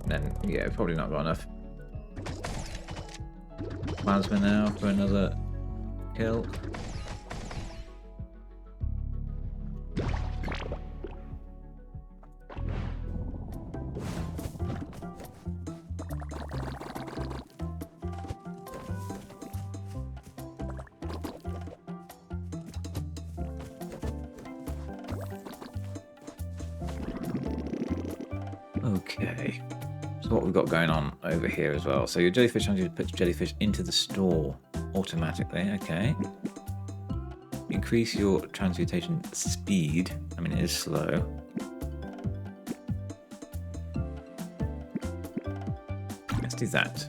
Then, yeah, probably not got enough plasma now for another kill. Okay, so what we've got going on over here as well. So your jellyfish hunter puts jellyfish into the store automatically. Okay. Increase your transmutation speed. I mean, it is slow. Let's do that.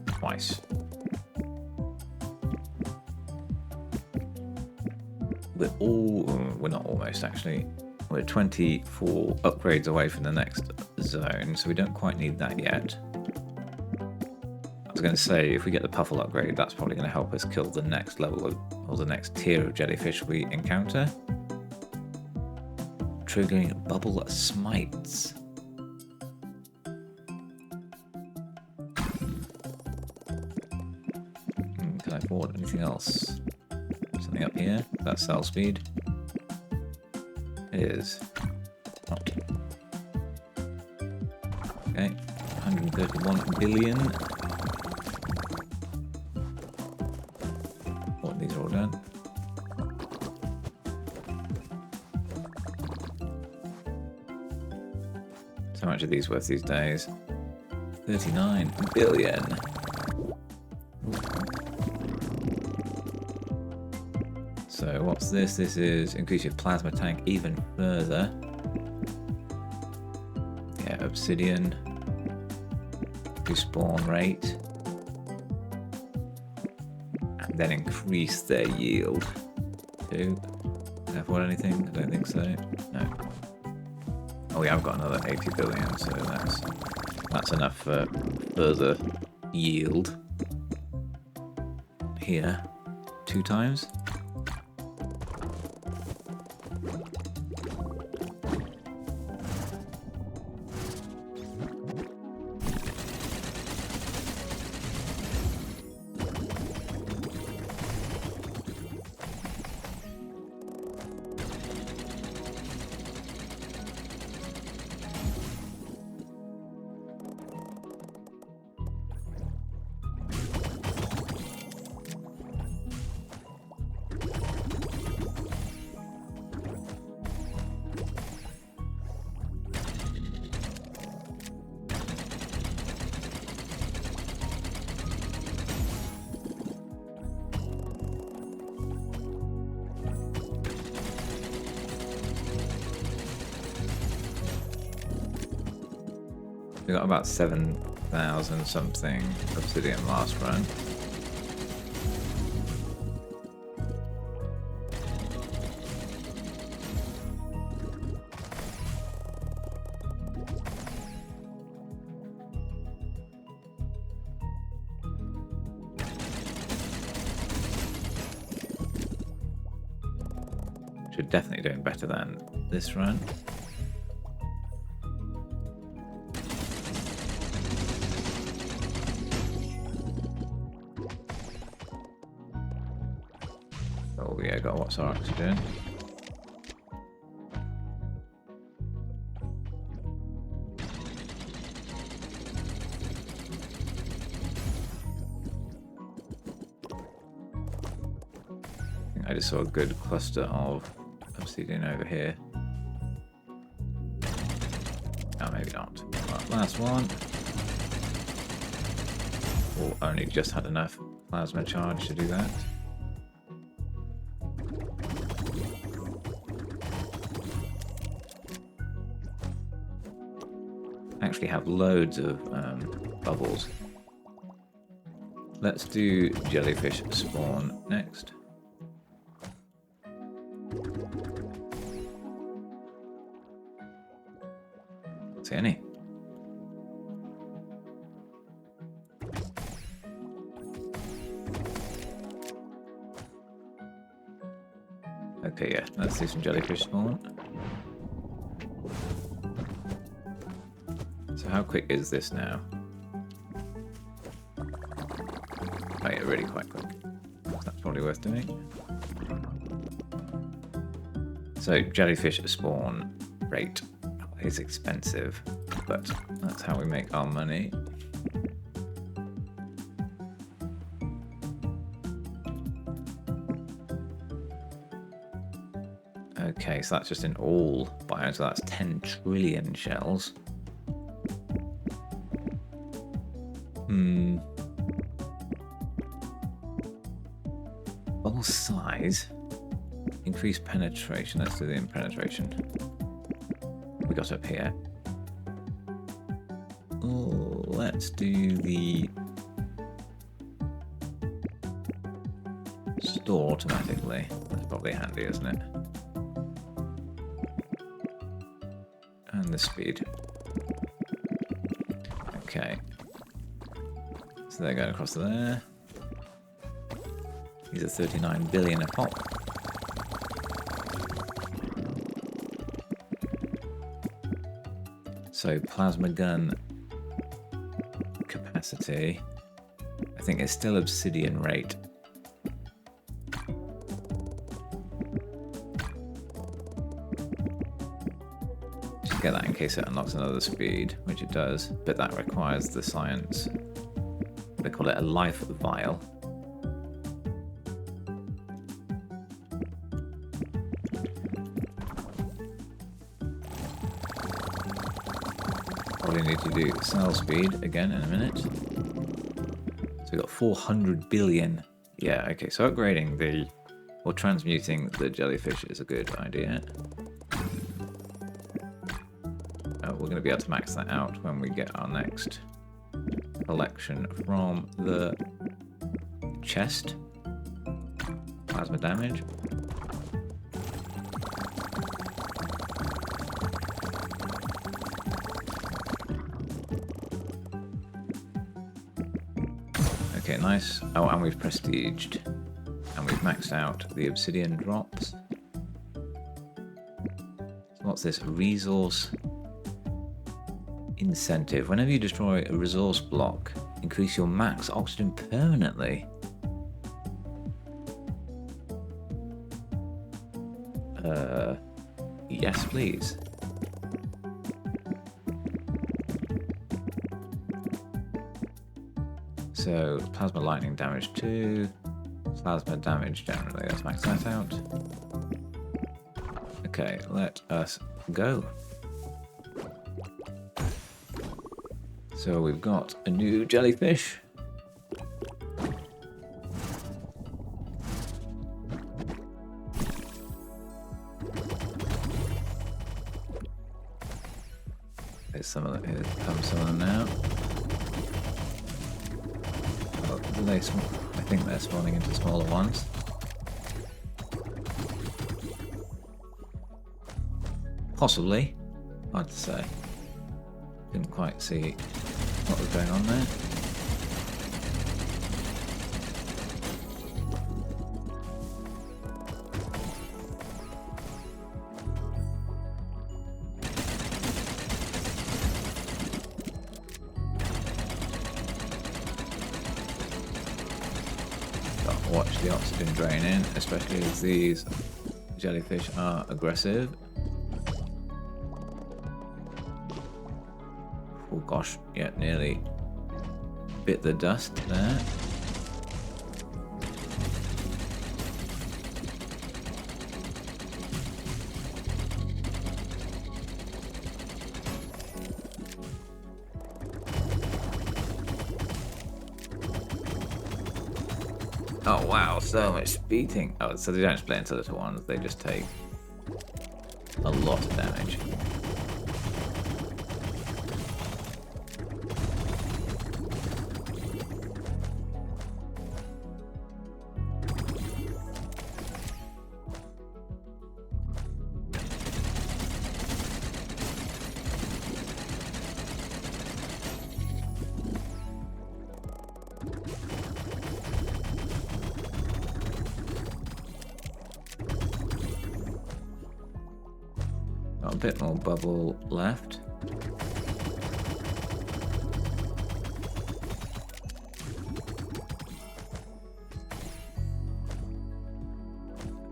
Twice. We're not almost actually. We're 24 upgrades away from the next zone, so we don't quite need that yet. I was going to say, if we get the Puffle upgrade, that's probably going to help us kill the next level of, or the next tier of jellyfish we encounter. Triggering bubble smites. afford anything else. Something up here. That's cell speed. It is. Not. Okay. 131 billion. Oh, these are all done. So much are these worth these days? 39 billion. So what's this? This is increase your plasma tank even further. Yeah, obsidian. Respawn rate. And then increase their yield. Can I afford anything? I don't think so. No. Oh yeah, I've got another 80 billion, so that's enough for further yield. Here, 2 times. We got about 7,000 something obsidian last run. Should definitely doing better than this run. Oh yeah, got what's our oxygen? I just saw a good cluster of obsidian over here. Oh, maybe not. Right, last one. Oh, only just had enough plasma charge to do that. Actually have loads of bubbles. Let's do jellyfish spawn next. See any? Okay, yeah, let's do some jellyfish spawn. So how quick is this now? Oh yeah, really quite quick. That's probably worth doing. So jellyfish spawn rate is expensive, but that's how we make our money. Okay, so that's just in all biomes, so that's 10 trillion shells. Bubble size. Increase penetration. Let's do the penetration. We got up here. Oh, let's do the store automatically. That's probably handy, isn't it? And the speed. Okay. So they're going across there. These are 39 billion a pop. So plasma gun capacity, I think it's still obsidian rate case it unlocks another speed, which it does, but that requires the science. They call it a life vial. Probably need to do cell speed again in a minute. So we've got 400 billion. Yeah, okay, so upgrading the, or transmuting the jellyfish is a good idea. We're going to be able to max that out when we get our next collection from the chest. Plasma damage. Okay, nice. Oh, and we've prestiged. And we've maxed out the obsidian drops. So what's this? Resource incentive. Whenever you destroy a resource block, increase your max oxygen permanently. Yes, please. So, plasma lightning damage 2, plasma damage generally. Let's max that out. Okay, let us go. So we've got a new jellyfish. Here's some of them. Here comes some of them now. Oh, I think they're spawning into smaller ones. Possibly. Hard to say. Didn't quite see what was going on there. Got to watch the oxygen drain in, especially as these jellyfish are aggressive. Oh gosh, yeah, nearly bit the dust there. Oh wow, so much beating. Oh, so they don't split into little ones, they just take a lot of damage. Got a bit more bubble left. I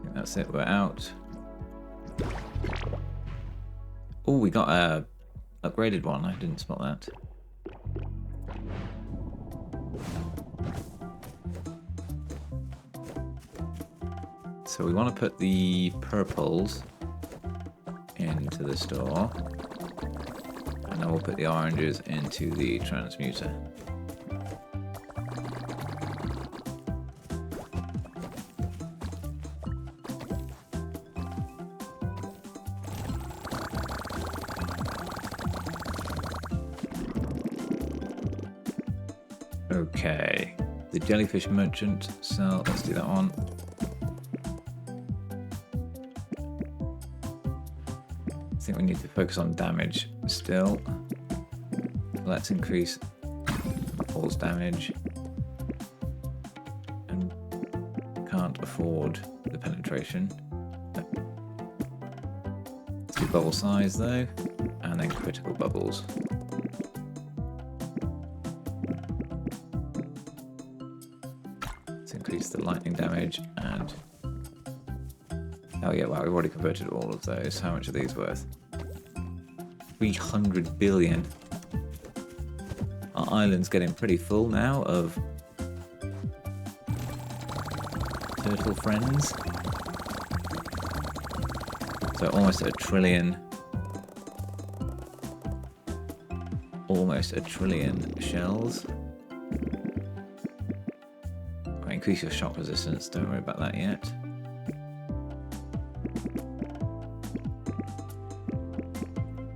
think that's it, we're out. Oh, we got a upgraded one, I didn't spot that. So we want to put the purples into the store, and then we'll put the oranges into the transmuter. Okay, the jellyfish merchant, so let's do that one. I think we need to focus on damage still. Let's increase Paul's damage. And can't afford the penetration. Let's do bubble size though, and then critical bubbles. Let's increase the lightning damage and... Oh yeah, wow, we've already converted all of those. How much are these worth? 300 billion. Our island's getting pretty full now of turtle friends. So almost a trillion. Almost a trillion shells. Increase your shock resistance, don't worry about that yet.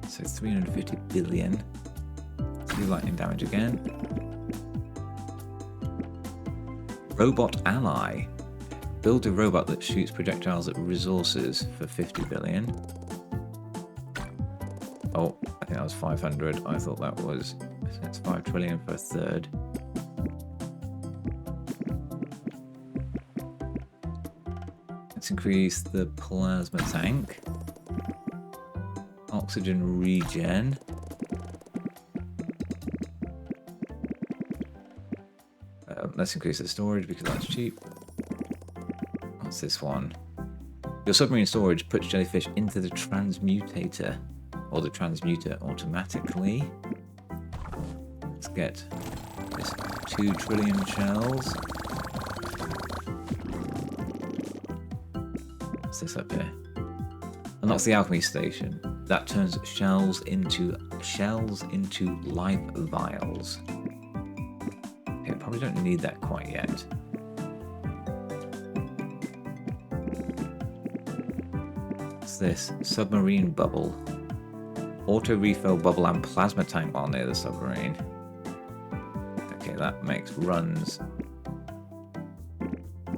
So 350 billion. Do lightning damage again. Robot ally. Build a robot that shoots projectiles at resources for 50 billion. Oh, I think that was 500. I thought that was... It's 5 trillion for a third. Let's increase the plasma tank. Oxygen regen. Let's increase the storage because that's cheap. What's this one? Your submarine storage puts jellyfish into the transmutator, or the transmuter automatically. Let's get this 2 trillion shells. What's this up here? And that's the alchemy station. That turns shells into life vials. Okay, probably don't need that quite yet. What's this? Submarine bubble. Auto refill bubble and plasma tank while near the submarine. Okay, that makes runs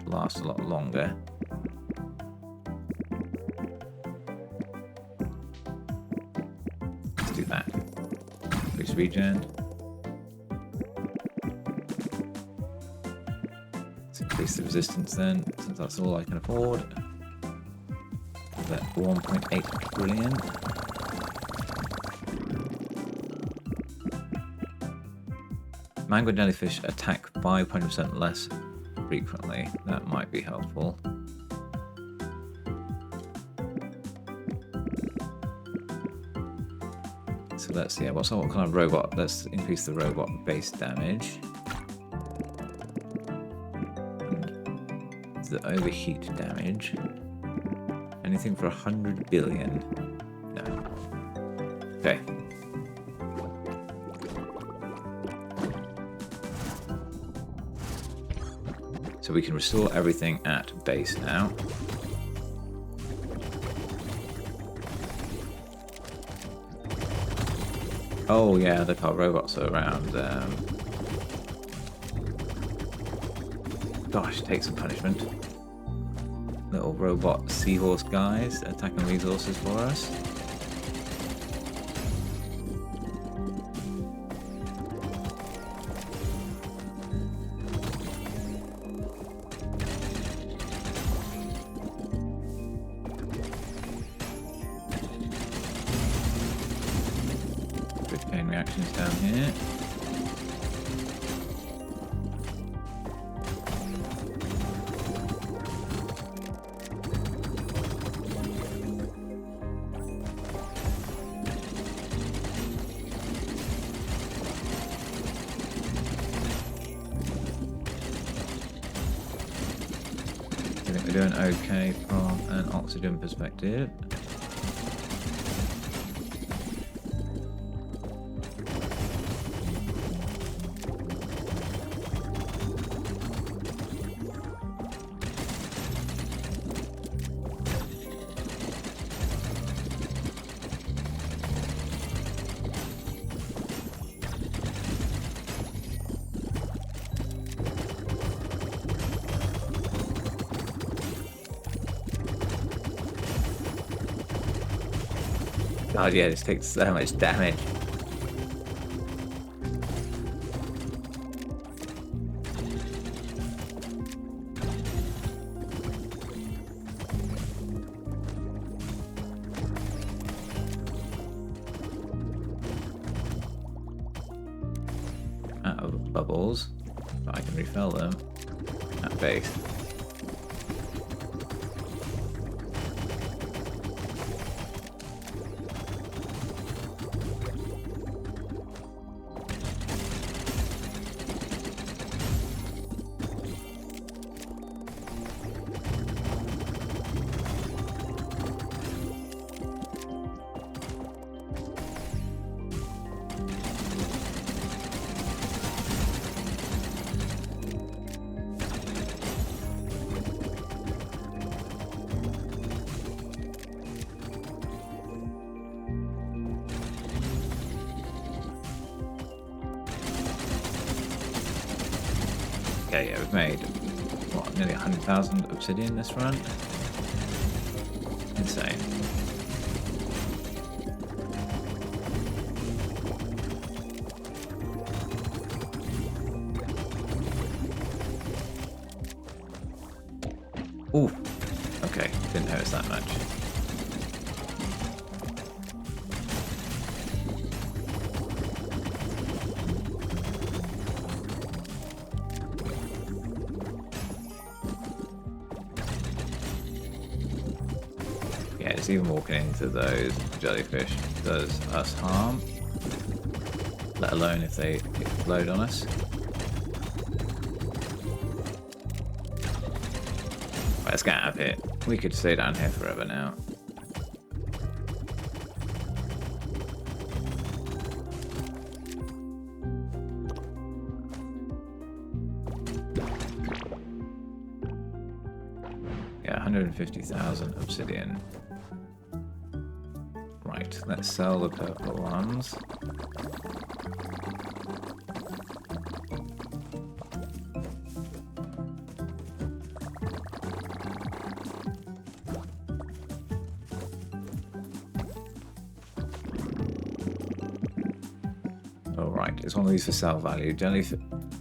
last a lot longer. Let's do that. Increase regen. Let's increase the resistance then, since that's all I can afford. That 1.8 trillion. Mango jellyfish attack 500% less frequently. That might be helpful. So let's see, what kind of robot? Let's increase the robot base damage. And the overheat damage. Anything for 100 billion? No. Okay. So we can restore everything at base now. Oh yeah, they've got robots around. Gosh, take some punishment. Little robot seahorse guys attacking resources for us. Good chain reactions down here. I think we're doing okay from an oxygen perspective. God, yeah, this takes so much damage. Out of bubbles, but I can refill them at base. Okay, yeah, we've made, what, nearly 100,000 obsidian this run? Insane. Ooh, okay, didn't hurt us that much. Yeah, it's even walking into those jellyfish does us harm, let alone if they explode on us. Right, let's get out of here. We could stay down here forever now. Yeah, 150,000 obsidian. Right, let's sell the purple ones. Alright, it's one of these for sale value.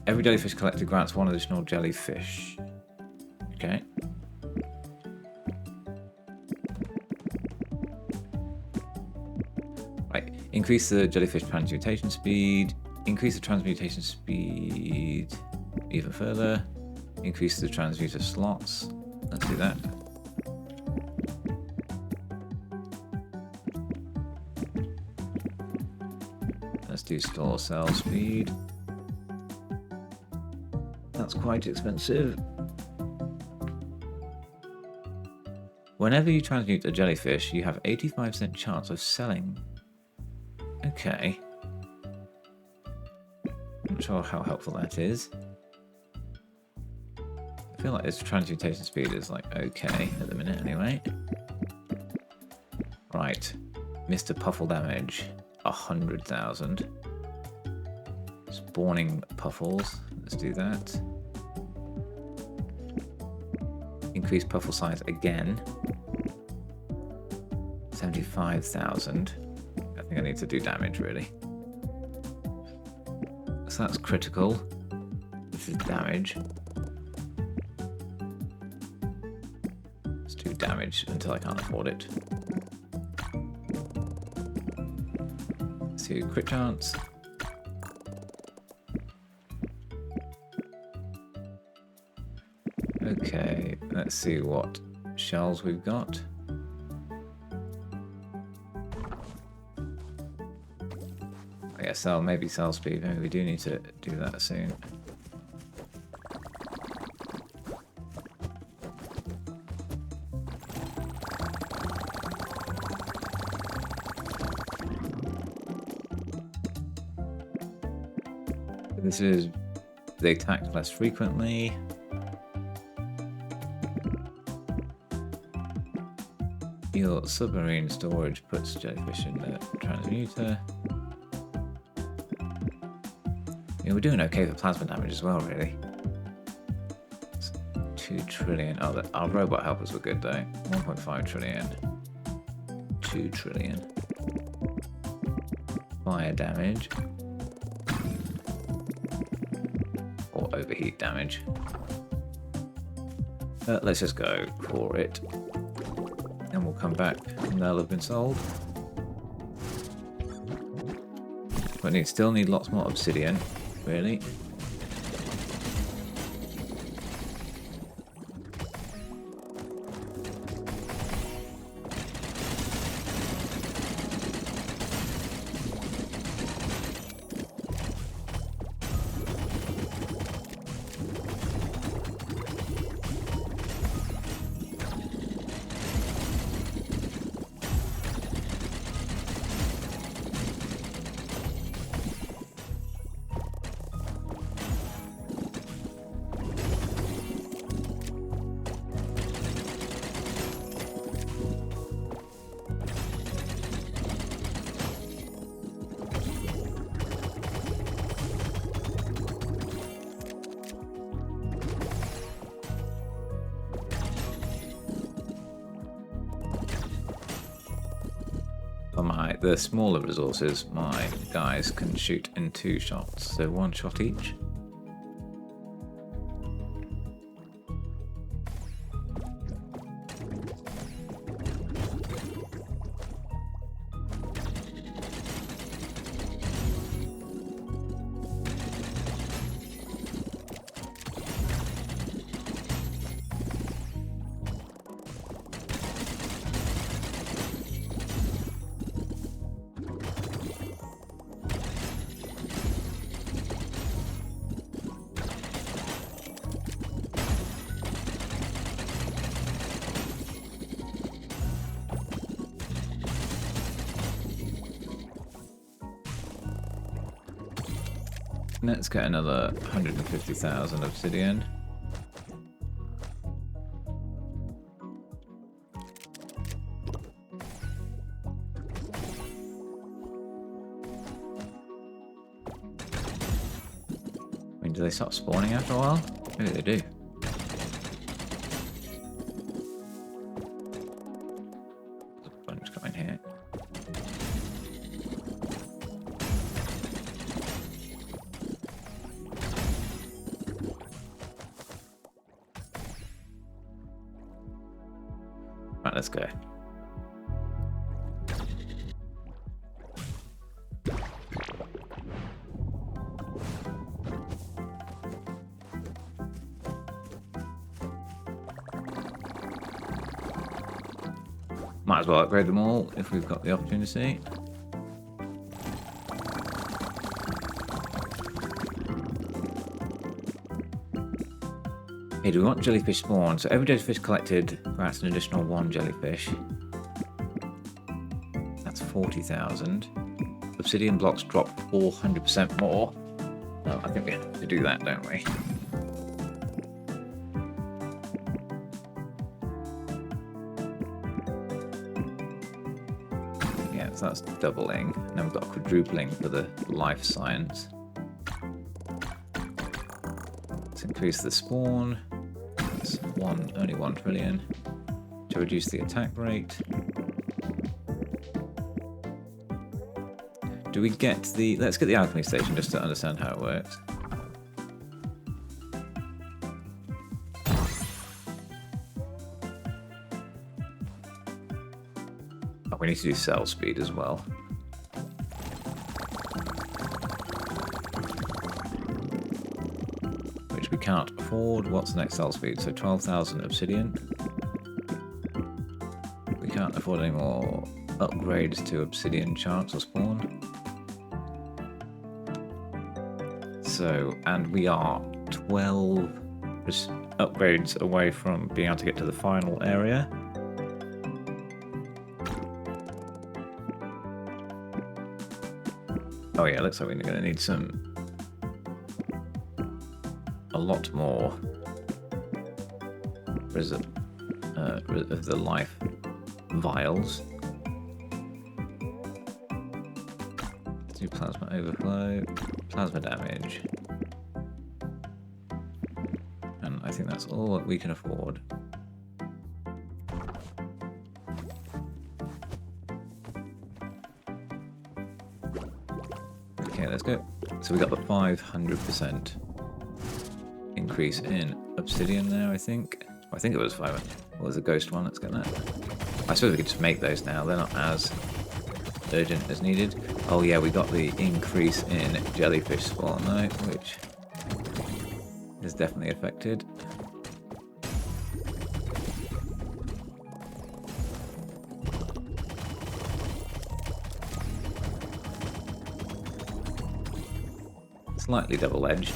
Every jellyfish collected grants one additional jellyfish. Okay. Right, increase the jellyfish transmutation speed. Increase the transmutation speed even further. Increase the transmuter slots. Let's do that. Let's do store cell speed. That's quite expensive. Whenever you transmute a jellyfish, you have 85% chance of selling. Okay. Not sure how helpful that is. I feel like this transmutation speed is like okay at the minute anyway. Right. Mr. Puffle damage. 100,000. Spawning puffles. Let's do that. Increase puffle size again. 75,000. I think I need to do damage really. So that's critical. This is damage. Let's do damage until I can't afford it. Let's do crit chance. Okay, let's see what shells we've got. I guess maybe cell speed. Maybe we do need to do that soon. This is they attack less frequently. Your submarine storage puts jellyfish in the transmuter. Yeah, we're doing okay for plasma damage as well, really. It's 2 trillion. Oh, our robot helpers were good though. 1.5 trillion. 2 trillion. Fire damage. Or overheat damage. Let's just go for it. And we'll come back and they'll have been sold. But still need lots more obsidian, really. the smaller resources, my guys can shoot in 2 shots, so 1 shot each. Let's get another 150,000 obsidian. I mean, do they stop spawning after a while? Maybe they do. There's a bunch coming here. Right, let's go. Might as well upgrade them all if we've got the opportunity. Okay, do we want jellyfish spawn? So every jellyfish collected grants an additional 1 jellyfish. That's 40,000. Obsidian blocks drop 400% more. Well, I think we have to do that, don't we? Yeah, so that's doubling. Then we've got quadrupling for the life science. Let's increase the spawn. That's only 1 trillion. To reduce the attack rate. Do we get the... Let's get the alchemy station just to understand how it works. Oh, we need to do cell speed as well. Which we can't afford. What's the next cell speed? So 12,000 obsidian. We can't afford any more upgrades to obsidian chunks or spawn. So, and we are 12 upgrades away from being able to get to the final area. Oh yeah, looks like we're going to need a lot more of the life vials. Do plasma overflow, plasma damage. And I think that's all that we can afford. Okay, let's go. So we got the 500% increase in obsidian there, I think. I think it was 500. What was the ghost one? Let's get that. I suppose we could just make those now. They're not as urgent as needed. Oh yeah, we got the increase in jellyfish spawn though, which is definitely affected. Slightly double-edged.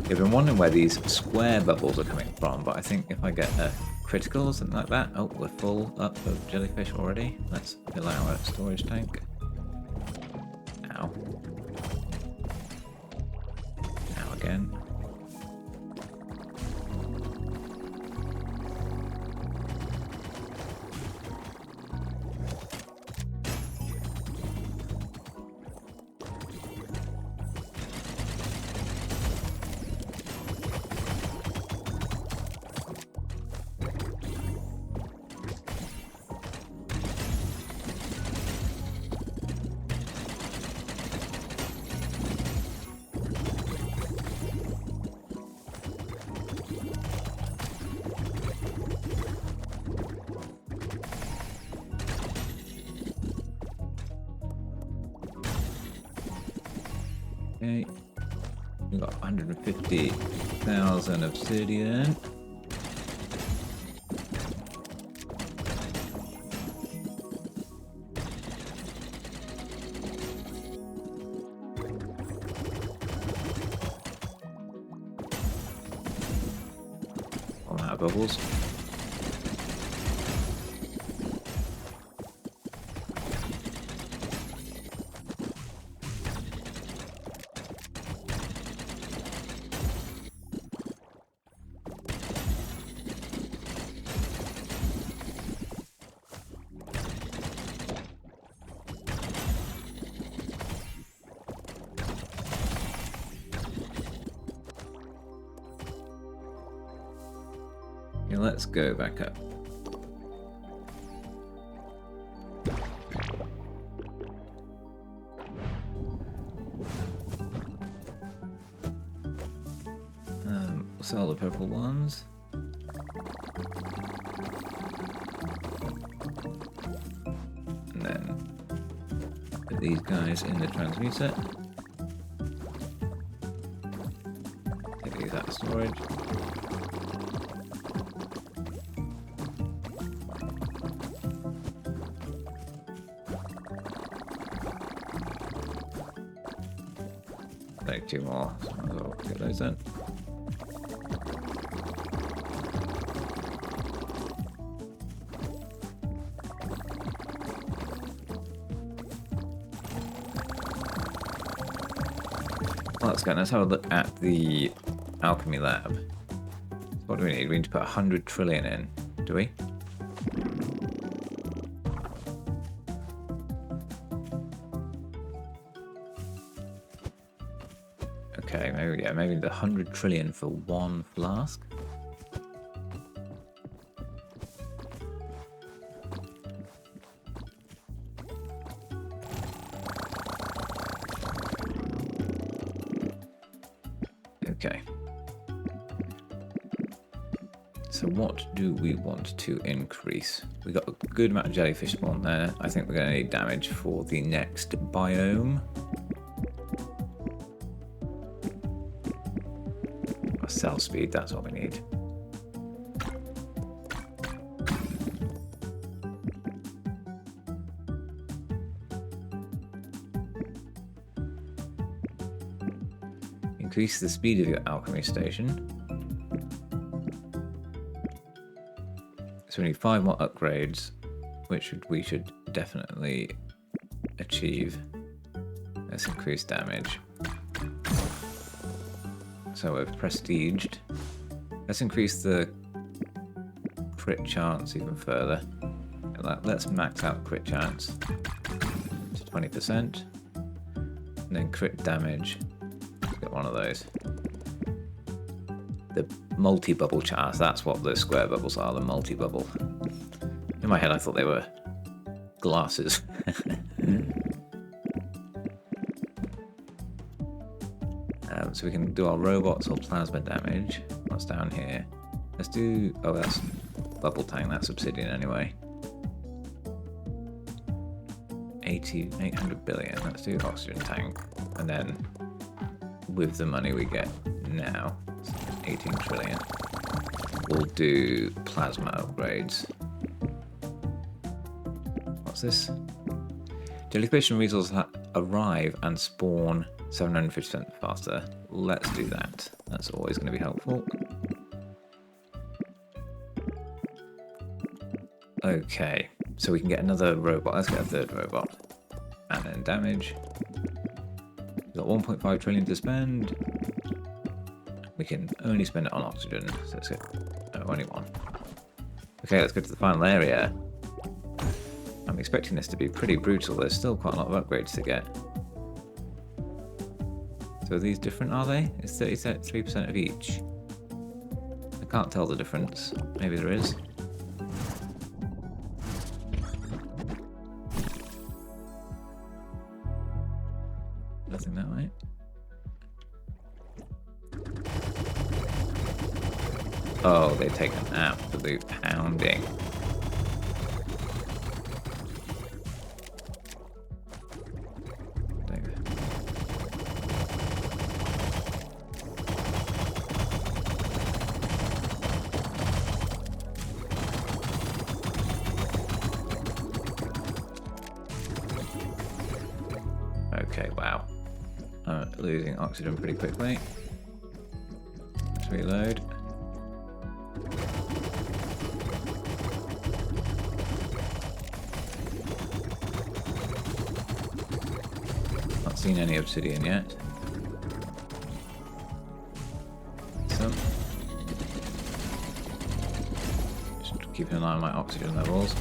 I've been wondering where these square bubbles are coming from, but I think if I get a critical or something like that. Oh, we're full up of jellyfish already. Let's fill our storage tank. Ow. Now again. Okay, we've got 150,000 obsidian. All out of bubbles. Okay, let's go back up. We'll sell the purple ones. And then put these guys in the transmuter. Take these out of storage. Take two more, so might as well get those in. Let's go. Let's have a look at the alchemy lab. What do we need? We need to put 100 trillion in, do we? Okay, maybe the 100 trillion for one flask. Okay. So what do we want to increase? We got a good amount of jellyfish spawn there. I think we're going to need damage for the next biome. Cell speed, that's what we need. Increase the speed of your alchemy station. So we need 5 more upgrades, which we should definitely achieve. Let's increase damage. So we've prestiged. Let's increase the crit chance even further. Let's max out crit chance to 20%. And then crit damage. Let's get one of those. The multi-bubble chance, that's what the square bubbles are, the multi-bubble. In my head I thought they were glasses. So we can do our robots or plasma damage. What's down here? Let's do... oh, that's bubble tank, that's obsidian anyway. 800 billion. Let's do oxygen tank. And then with the money we get now, 18 trillion, we'll do plasma upgrades. What's this? Jellyfish and resources arrive and spawn 750% faster. Let's do that. That's always going to be helpful. Okay, so we can get another robot. Let's get a third robot. And then damage. We've got 1.5 trillion to spend. We can only spend it on oxygen, so let's get only one. Okay, let's go to the final area. I'm expecting this to be pretty brutal. There's still quite a lot of upgrades to get. So are these different, are they? It's 33% of each. I can't tell the difference. Maybe there is. Nothing that way. Oh, they take an absolute pounding. Okay, wow. Losing oxygen pretty quickly. Let's reload. Not seen any obsidian yet. Some. Just keeping an eye on my oxygen levels.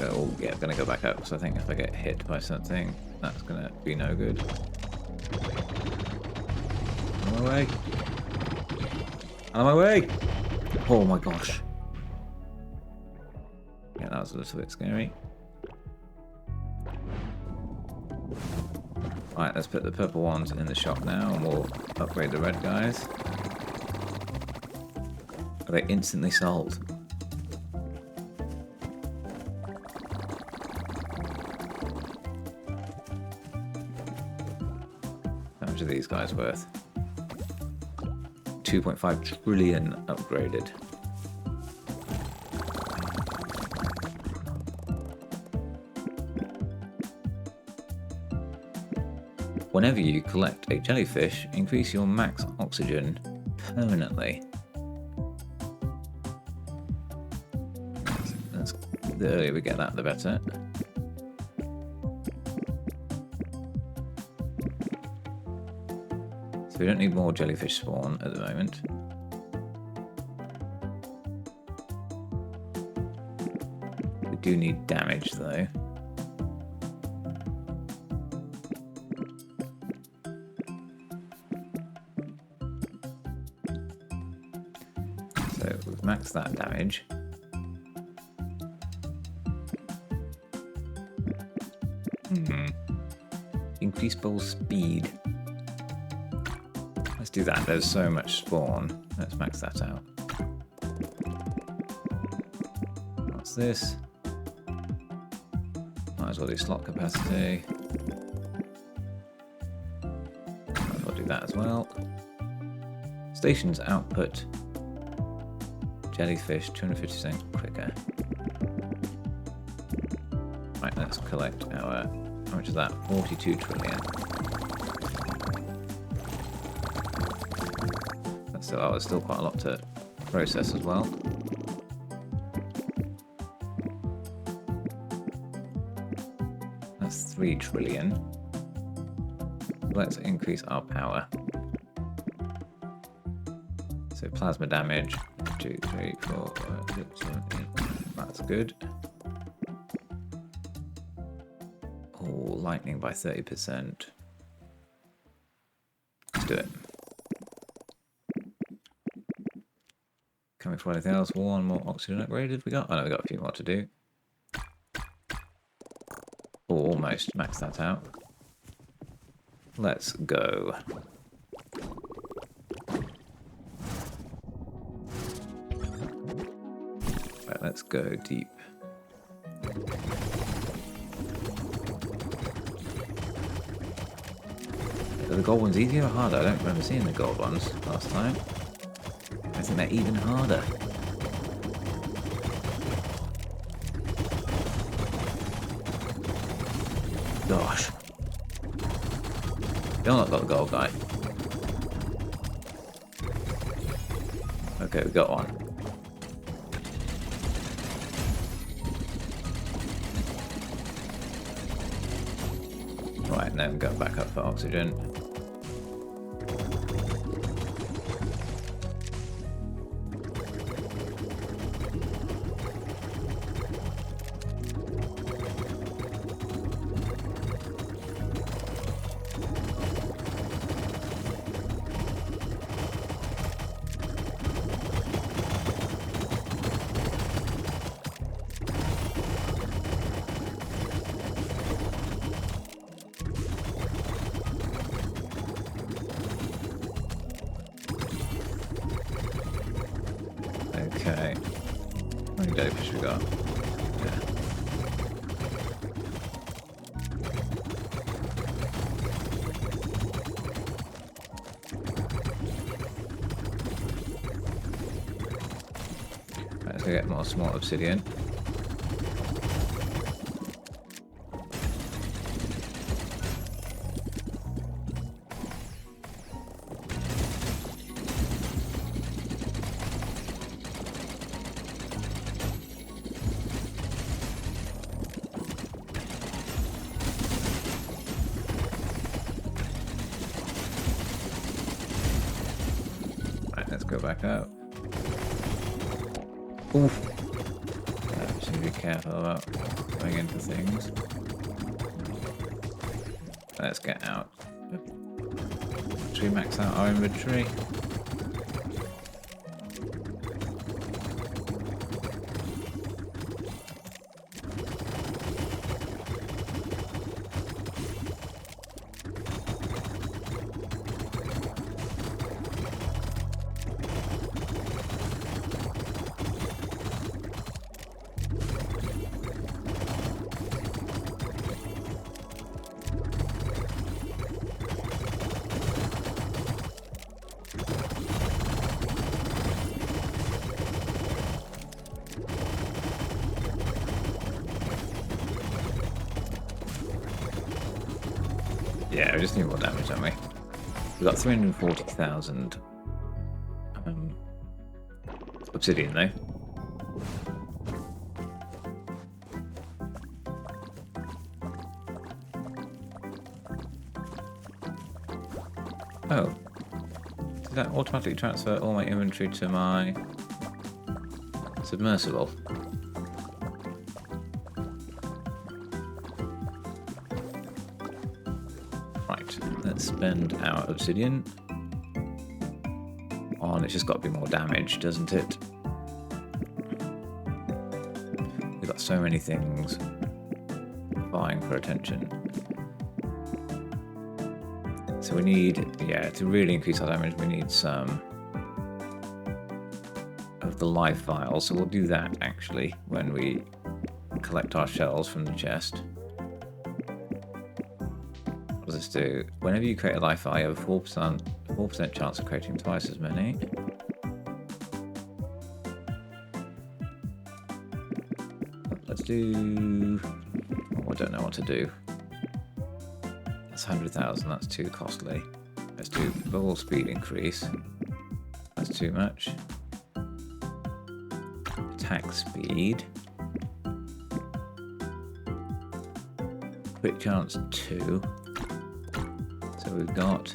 Oh, yeah, I'm gonna go back up, so I think if I get hit by something, that's gonna be no good. On my way! On my way! Oh my gosh. Yeah, that was a little bit scary. Right, let's put the purple ones in the shop now, and we'll upgrade the red guys. Are they instantly sold? How much are these guys worth? 2.5 trillion upgraded. Whenever you collect a jellyfish, increase your max oxygen permanently. The earlier we get that, the better. So we don't need more jellyfish spawn at the moment. We do need damage though. So we've maxed that damage. Increase bowl speed. Let's do that. There's so much spawn. Let's max that out. What's this? Might as well do slot capacity. Might as well do that as well. Stations output jellyfish 250% quicker. Right, let's collect our. How much is that? 42 trillion. That's still, there's still quite a lot to process as well. That's 3 trillion. Let's increase our power. So plasma damage, 2, 3, 4, 5, 6, 7, 8. That's good. Oh, lightning by 30%. Let's do it. Coming for anything else? One more oxygen upgrade have we got? Oh no, we got a few more to do. Oh, almost maxed that out. Let's go. Right, let's go deep. the gold ones easier or harder? I don't remember seeing the gold ones last time. I think they're even harder. Gosh. Still not got the gold guy. Okay, we got one. Right, now we're going back up for oxygen. Okay. How many jellyfish we got? Yeah. Right, let's go get more small obsidian. Let's go back up. Oof. Just need to be careful about going into things. Let's get out. Should we max out our inventory? Yeah, we just need more damage, don't we? We've got 340,000 obsidian, though. Oh. Did that automatically transfer all my inventory to my submersible? Right, let's spend our obsidian on, it's just got to be more damage, doesn't it? We've got so many things vying for attention. So we need, yeah, to really increase our damage, we need some of the life vials. So we'll do that actually when we collect our shells from the chest. What does this do? Whenever you create a life vial, you have a 4% chance of creating twice as many. Let's do... Oh, I don't know what to do. That's 100,000, that's too costly. Let's do bubble speed increase. That's too much. Attack speed. Quick chance 2. So we've got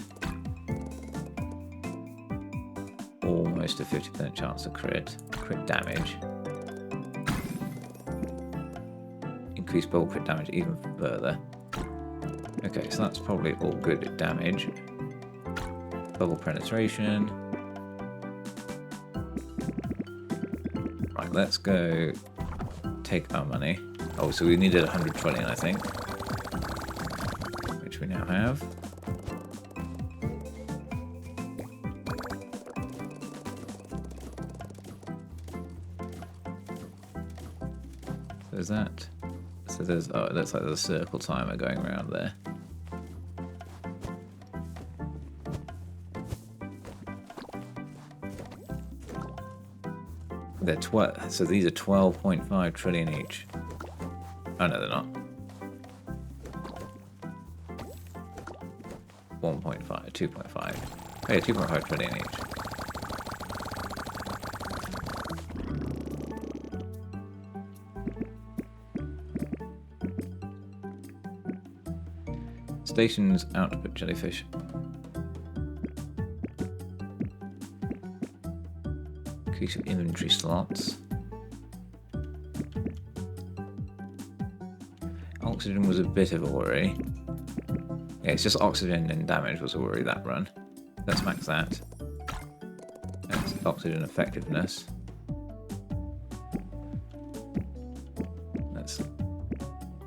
almost a 50% chance of crit damage. Increase bubble crit damage even further. Okay, so that's probably all good damage. Bubble penetration. Right, let's go take our money. Oh, so we needed 120, I think. Which we now have. There's that. So there's, oh, it looks like there's a circle timer going around there. They're 12. So these are 12.5 trillion each. Oh no, they're not. 1.5, 2.5. Oh yeah, 2.5 trillion each. Stations output jellyfish. Increase of inventory slots. Oxygen was a bit of a worry. Yeah, it's just oxygen and damage was a worry that run. Let's max that. That's oxygen effectiveness. Let's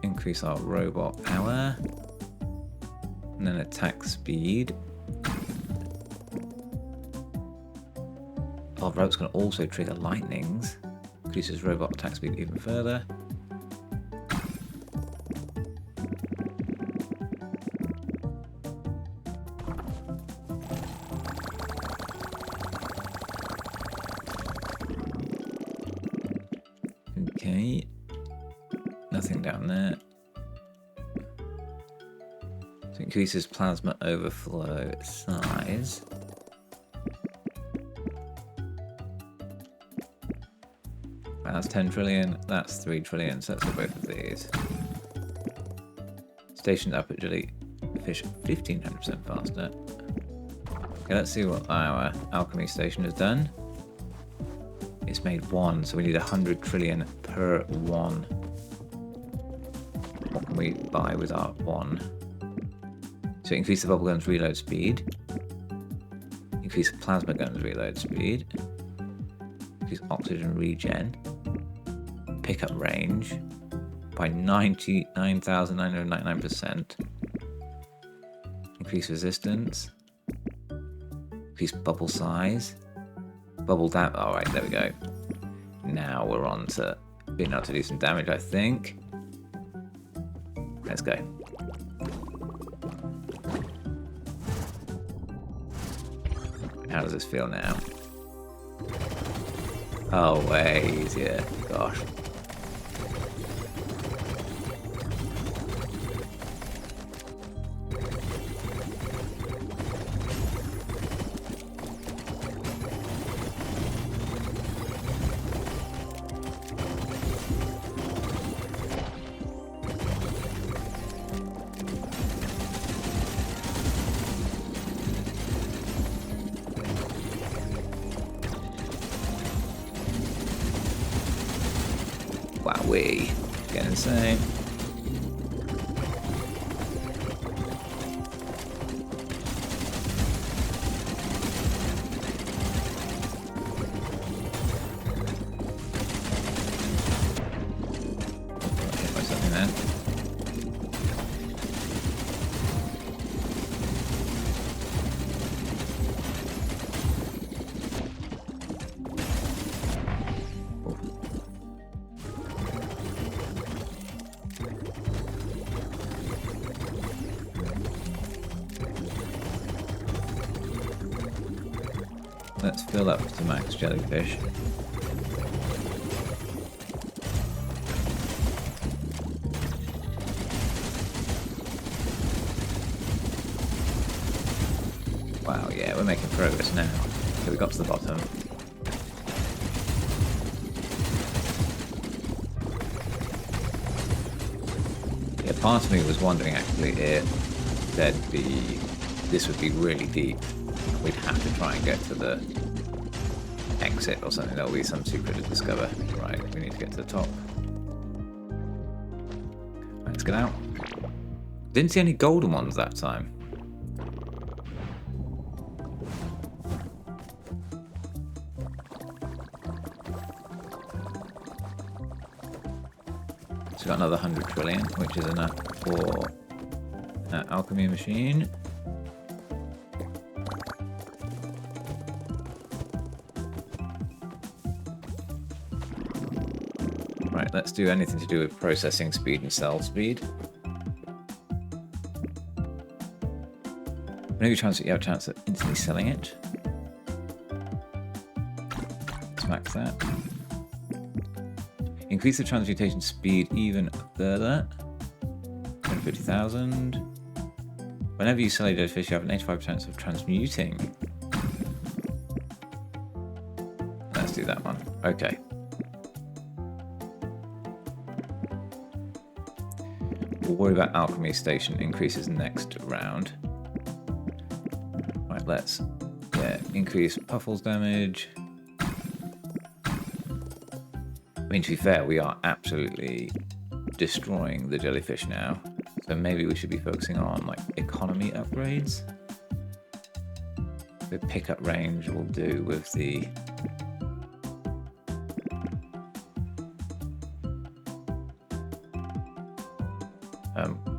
increase our robot power. And then attack speed. Our robots can also trigger lightnings. Increases robot attack speed even further. Okay. Nothing down there. So increases plasma overflow size. That's 10 trillion, that's 3 trillion, so let's do both of these. Stations output jellyfish 1500% faster. Okay, let's see what our alchemy station has done. It's made 1, so we need 100 trillion per 1. What can we buy with our 1? So increase the bubble gun's reload speed. Increase the plasma gun's reload speed. Increase oxygen regen. Pickup range by 99,999%. Increase resistance. Increase bubble size. Bubble damage. Alright, there we go. Now we're on to being able to do some damage, I think. Let's go. How does this feel now? Oh, way easier. Gosh. Wowee. Getting insane. Hit by something there. Let's fill up to max jellyfish. Wow, yeah, we're making progress now. So we got to the bottom. Yeah, part of me was wondering actually if this would be really deep. We'd have to try and get to the exit or something. There'll be some secret to discover. Right, we need to get to the top. Let's get out. Didn't see any golden ones that time. So we got another 100 trillion, which is enough for that alchemy machine. Right, let's do anything to do with processing speed and cell speed. Whenever you have a chance of instantly selling it. Let's max that. Increase the transmutation speed even further. 250,000. Whenever you sell a jellyfish, you have an 85% chance of transmuting. Let's do that one. Okay. We'll worry about alchemy station increases next round. Right, let's increase Puffle's damage. I mean, to be fair, we are absolutely destroying the jellyfish now. So maybe we should be focusing on like economy upgrades. The pickup range will do with the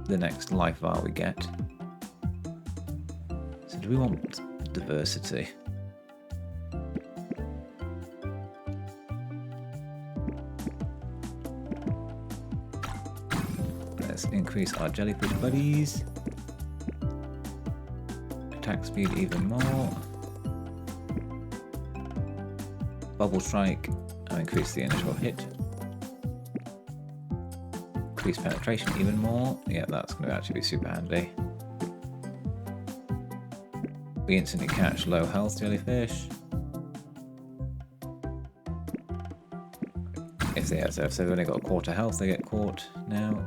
next life bar we get. So do we want diversity? Let's increase our jellyfish buddies. Attack speed even more. Bubble strike and increase the initial hit. Increase penetration even more. Yeah, that's going to actually be super handy. We instantly catch low health jellyfish. If they've only got a quarter health, they get caught now.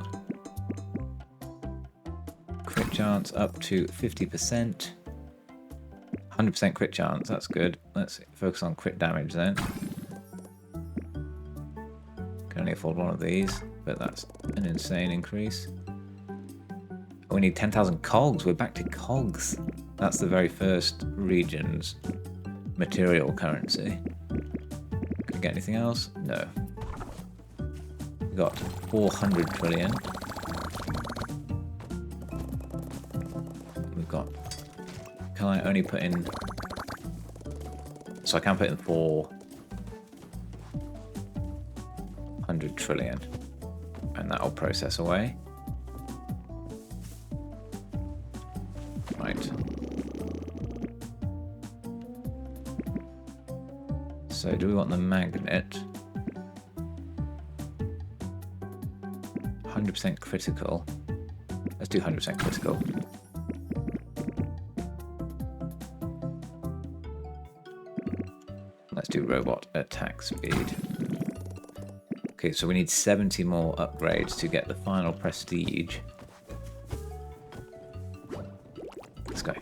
Crit chance up to 50%. 100% crit chance, that's good. Let's focus on crit damage then. Can only afford one of these, but that's an insane increase. Oh, we need 10,000 cogs. We're back to cogs. That's the very first region's material currency. Can we get anything else? No. We got 400 trillion. We've got... Can I only put in... So I can put in 400 trillion. And that'll process away. Right. So do we want the magnet? 100% critical. Let's do 100% critical. Let's do robot attack speed. Okay, so we need 70 more upgrades to get the final prestige. Let's go.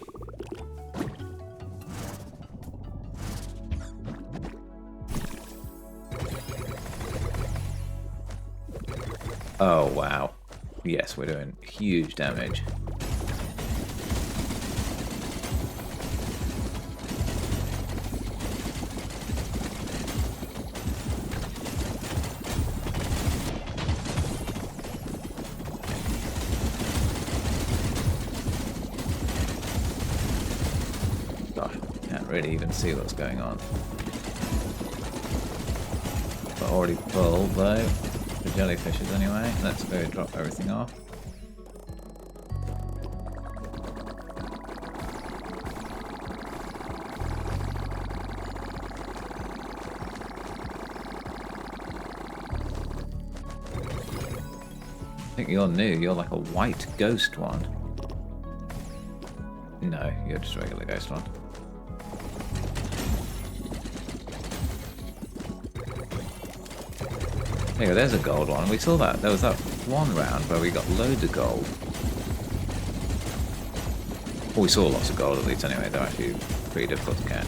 Oh, wow. Yes, we're doing huge damage. Gosh, can't really even see what's going on. But already full, though. The jellyfishes anyway. Let's go drop everything off. I think you're new. You're like a white ghost one. No, you're just a regular ghost one. There you go, there's a gold one. We saw that. There was that one round where we got loads of gold. Well, we saw lots of gold at least anyway. They're actually pretty difficult to catch.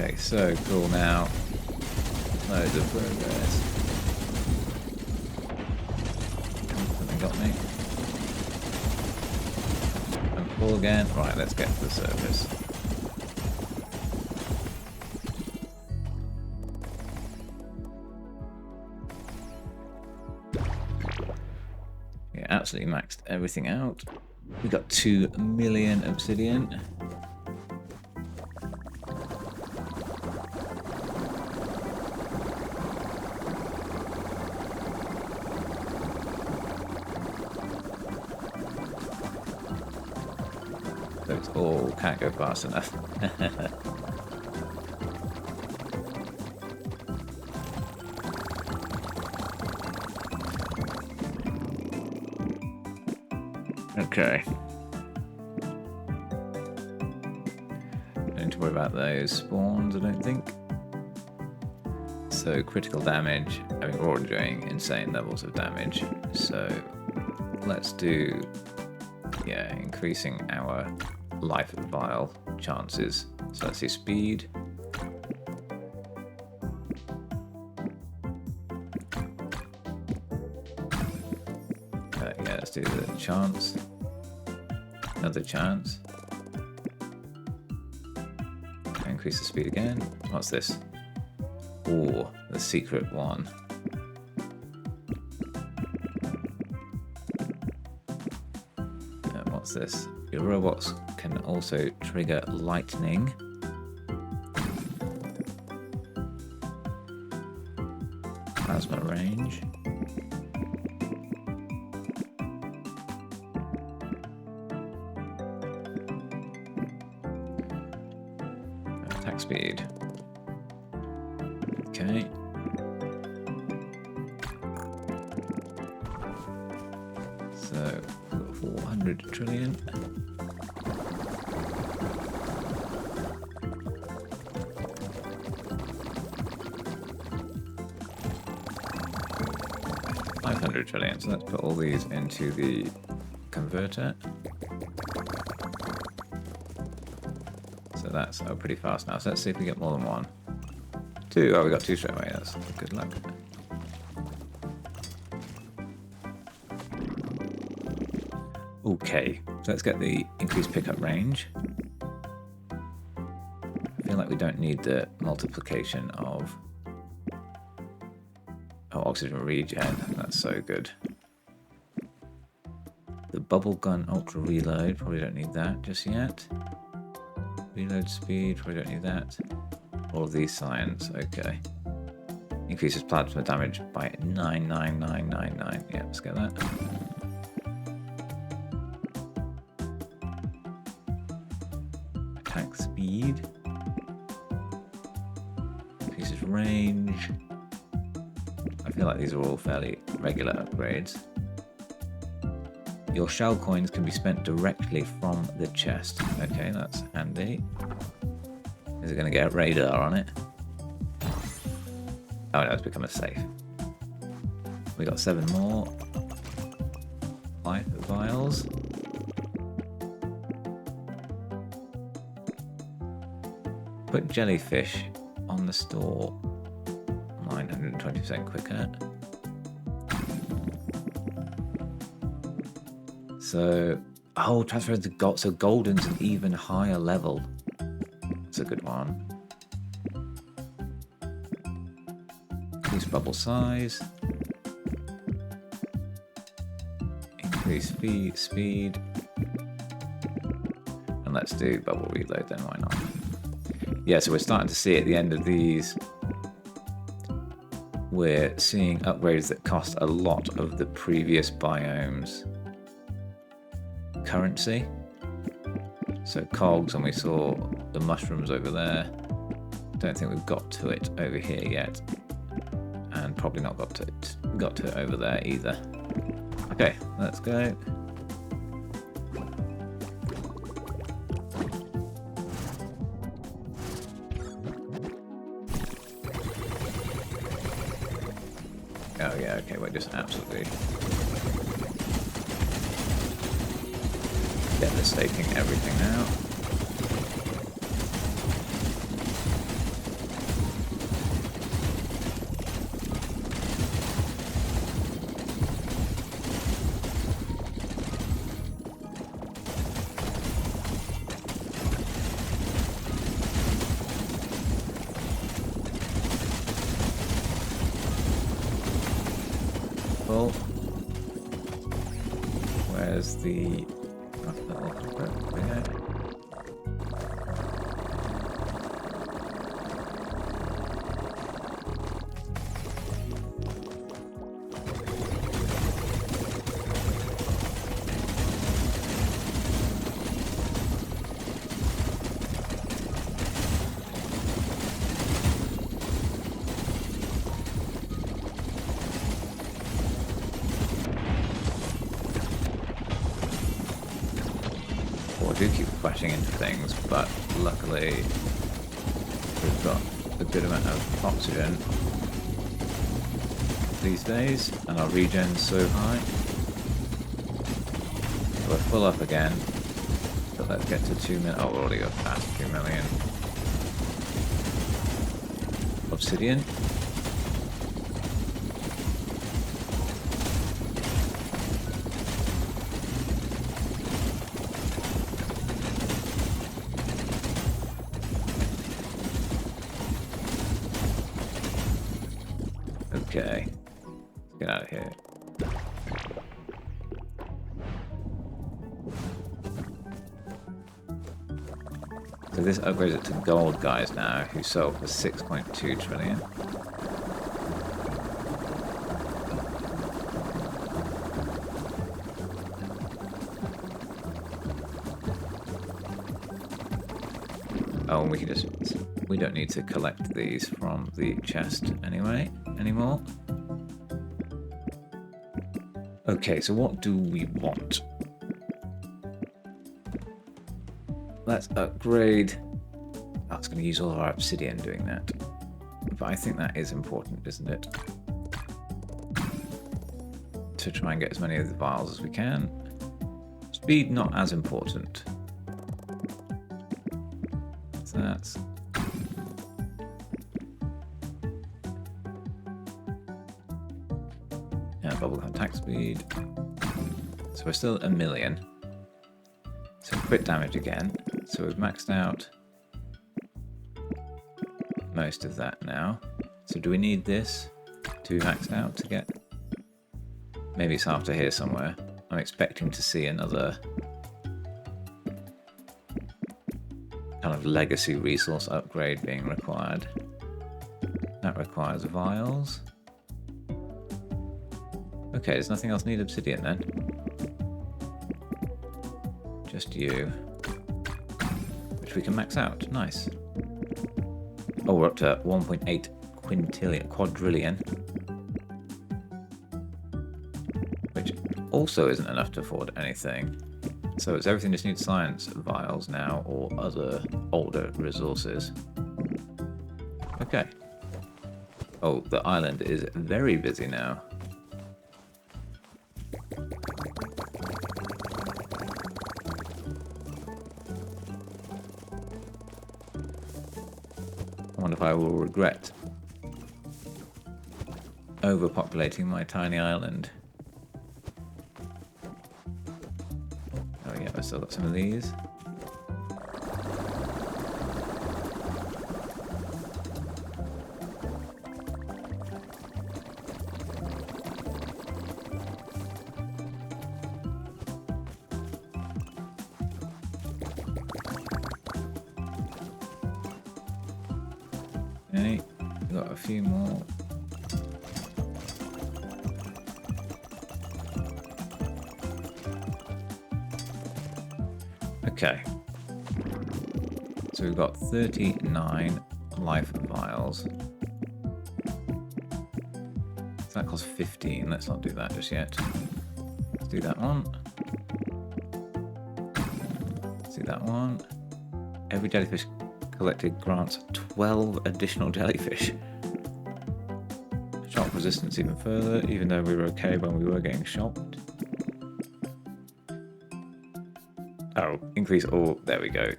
Okay, so cool now. Loads of progress. Something got me. And full again. Right, let's get to the surface. absolutely maxed everything out. We got 2 million obsidian. So it's all can't go fast enough. Okay. Don't need to worry about those spawns, I don't think. So critical damage. I mean, we're already doing insane levels of damage. So let's do, yeah, increasing our life of vial chances. So let's see speed. Yeah, let's do the chance. Another chance. Increase the speed again. What's this? Oh, the secret one. What's this? Your robots can also trigger lightning. Plasma range. Attack speed. Okay. So we've got 400 trillion. $500 trillion. So let's put all these into the converter. So that's pretty fast now. So let's see if we get more than one. 2. Oh, we got 2 straight away. That's good luck. Okay, so let's get the increased pickup range. I feel like we don't need the multiplication of oxygen regen. That's so good. The bubble gun ultra reload, probably don't need that just yet. Reload speed, probably don't need that. All of these science, okay. Increases plasma damage by 99999. Yeah, let's get that. Attack speed. Increases range. I feel like these are all fairly regular upgrades. Your shell coins can be spent directly from the chest. Okay, that's handy. Is it going to get a radar on it? Oh no, it's become a safe. We got 7 more life vials. Put jellyfish on the store. 920% quicker. So, oh, transfer to gold. So golden's an even higher level. That's a good one. Increase bubble size. Increase speed. And let's do bubble reload then, why not? Yeah, so we're starting to see at the end of these, we're seeing upgrades that cost a lot of the previous biomes currency. So cogs, and we saw the mushrooms over there. Don't think we've got to it over here yet, and probably not got to it over there either. Okay, let's go. Oh yeah, okay, we're just absolutely devastating everything now. Well, Where's the... Okay. I do keep crashing into things, but luckily we've got a good amount of oxygen these days, and our regen's so high. So we're full up again, but let's get to 2 million. Oh, we've already got past 2 million. Obsidian. Okay, let's get out of here. So this upgrades it to gold guys now, who sell for 6.2 trillion. Oh, and we can just... We don't need to collect these from the chest anymore. Okay, so what do we want? Let's upgrade. That's going to use all of our obsidian doing that. But I think that is important, isn't it? To try and get as many of the vials as we can. Speed, not as important. So that's... Bubblegum attack speed. So we're still a million. So crit damage again. So we've maxed out most of that now. So do we need this to be maxed out to get... Maybe it's after here somewhere. I'm expecting to see another kind of legacy resource upgrade being required. That requires vials. Okay, does nothing else need obsidian then? Just you. Which we can max out. Nice. Oh, we're up to 1.8 quadrillion. Which also isn't enough to afford anything. So it's everything just needs science vials now, or other older resources. Okay. Oh, the island is very busy now. I wonder if I will regret overpopulating my tiny island. Oh yeah, I've still got some of these. Okay, we've got a few more. Okay. So we've got 39 life vials. So that costs 15. Let's not do that just yet. Let's do that one. Let's do that one. Every jellyfish collected grants 12 additional jellyfish. Shock resistance even further, even though we were okay when we were getting shocked. Oh, increase all. There we go.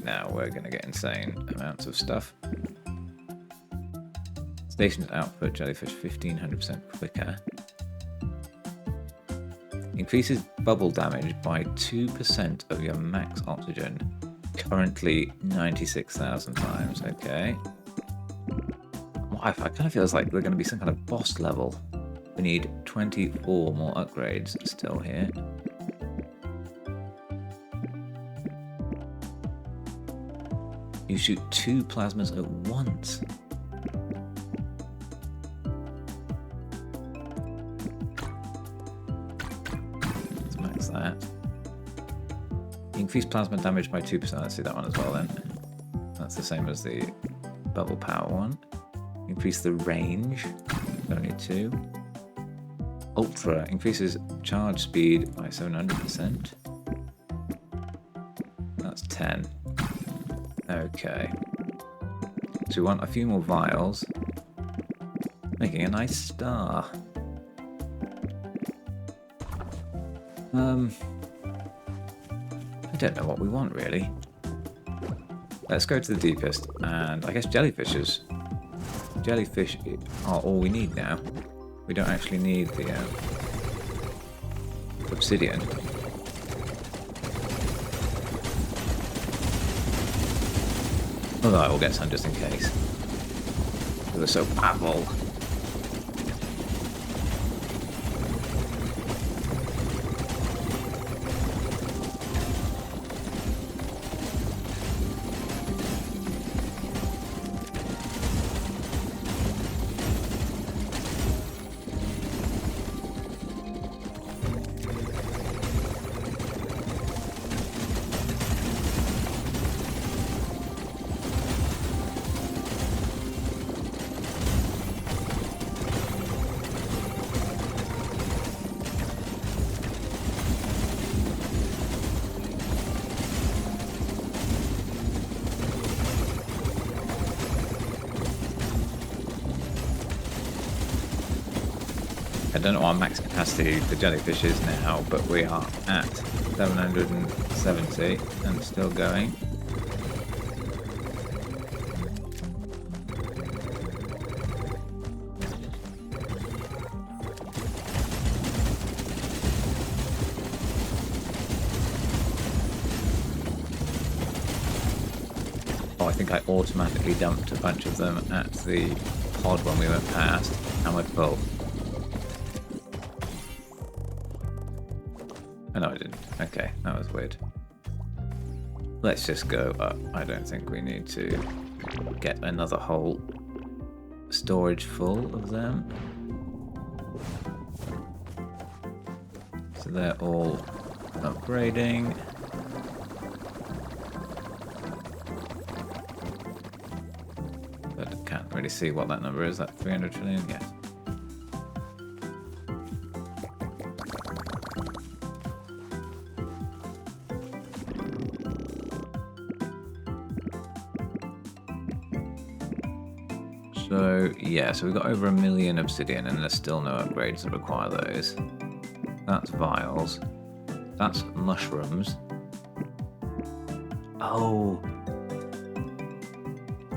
Now we're going to get insane amounts of stuff. Stations output jellyfish 1500% quicker. Increases bubble damage by 2% of your max oxygen. Currently 96,000 times. Okay. I kind of feels like they're going to be some kind of boss level We need 24 more upgrades still here. You shoot 2 plasmas at once. Let's max that. Increase plasma damage by 2%. Let's do that one as well then. That's the same as the bubble power one. Increase the range. Only 2. Ultra increases charge speed by 700%. That's 10. Okay. So we want a few more vials. Making a nice star. I don't know what we want really. Let's go to the deepest, and I guess jellyfishes. Jellyfish are all we need now. We don't actually need the obsidian. Although I will get some just in case. They're so powerful. I don't know what our max capacity for jellyfish is now, but we are at 770 and still going. Oh, I think I automatically dumped a bunch of them at the pod when we went past, and we're full. Oh, no, I didn't. Okay, that was weird. Let's just go up. I don't think we need to get another whole storage full of them. So they're all upgrading. But I can't really see what that number is. That 300 trillion? Yes. So, yeah, so we've got over 1 million obsidian and there's still no upgrades that require those. That's vials. That's mushrooms. Oh!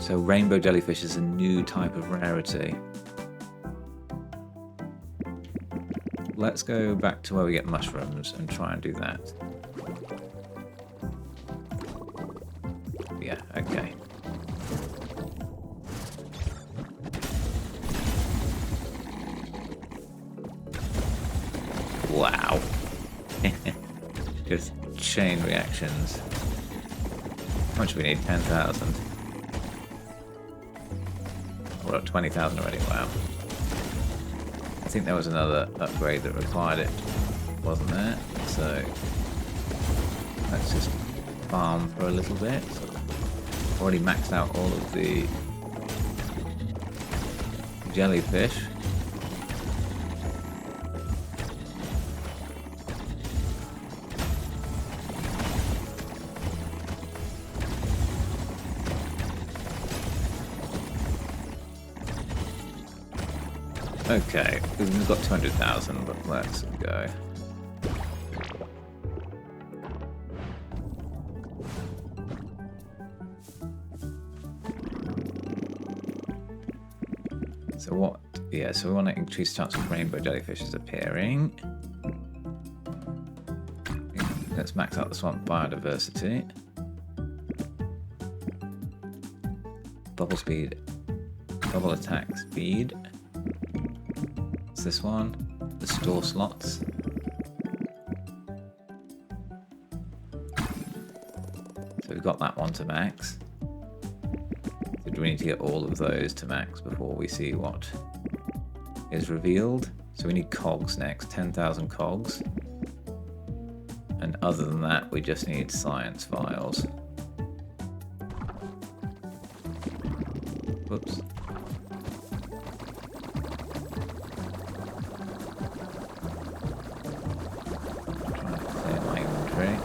So rainbow jellyfish is a new type of rarity. Let's go back to where we get mushrooms and try and do that. Yeah, okay. Wow. Just chain reactions. How much do we need? 10,000. We're at 20,000 already. Wow. I think there was another upgrade that required it, wasn't there? So let's just farm for a little bit. So already maxed out all of the jellyfish. Okay, we've got 200,000, but let's go. So what? Yeah, so we want to increase chance of rainbow jellyfishes appearing. Let's max out the swamp biodiversity. Bubble speed, bubble attack speed. What's this one? The store slots. So we've got that one to max. So do we need to get all of those to max before we see what is revealed? So we need cogs next, 10,000 cogs. And other than that, we just need science vials. Whoops. Trying to clear my inventory.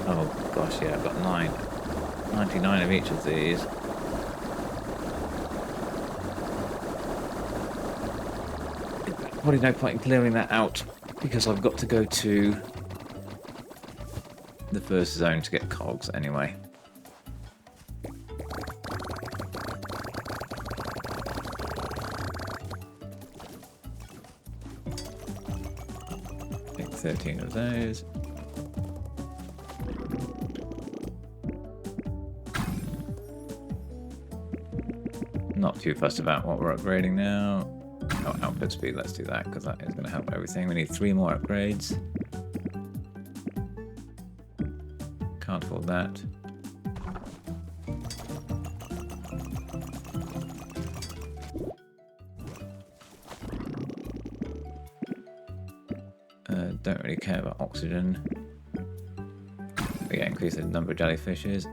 Oh gosh, yeah, I've got 99 of each of these. Probably no point in clearing that out because I've got to go to the first zone to get cogs anyway. Take 13 of those. Not too fussed about what we're upgrading now. Oh, output speed, let's do that because that is going to help everything. We need 3 more upgrades. Can't afford that. Don't really care about oxygen. But yeah, increase the number of jellyfishes.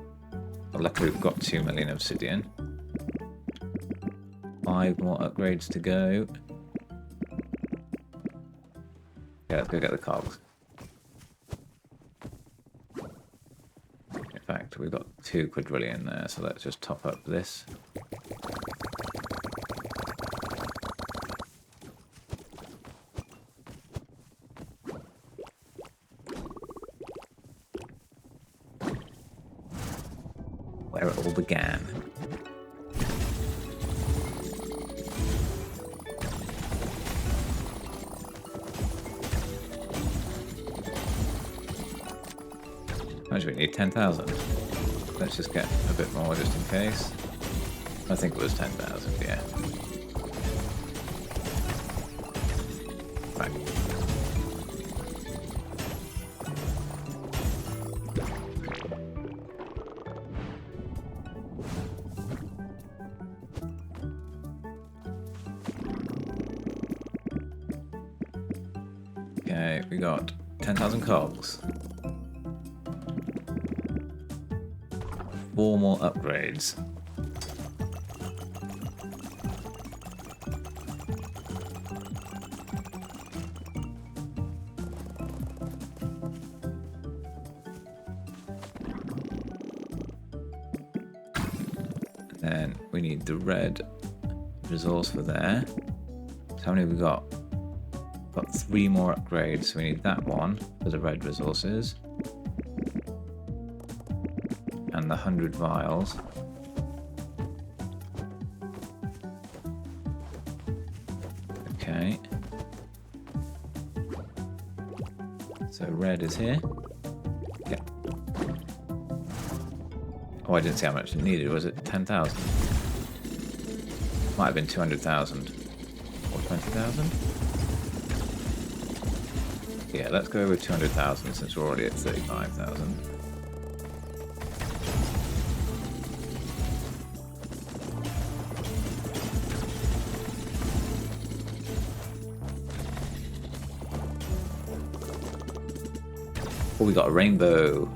Well, luckily we've got 2 million obsidian. 5 more upgrades to go. Yeah, let's go get the cogs. In fact, we've got 2 quadrillion there, so let's just top up this. Where it all began. How much do we need? 10,000. Let's just get a bit more just in case. I think it was 10,000, yeah. Right. Okay, we got 10,000 cogs. 4 more upgrades. Then we need the red resource for there. So how many have we got? Got 3 more upgrades, so we need that one for the red resources. And the 100 vials. Okay. So red is here. Yeah. Oh, I didn't see how much it needed. Was it 10,000? Might have been 200,000 or 20,000. Yeah, let's go with 200,000 since we're already at 35,000. Oh, we got a rainbow.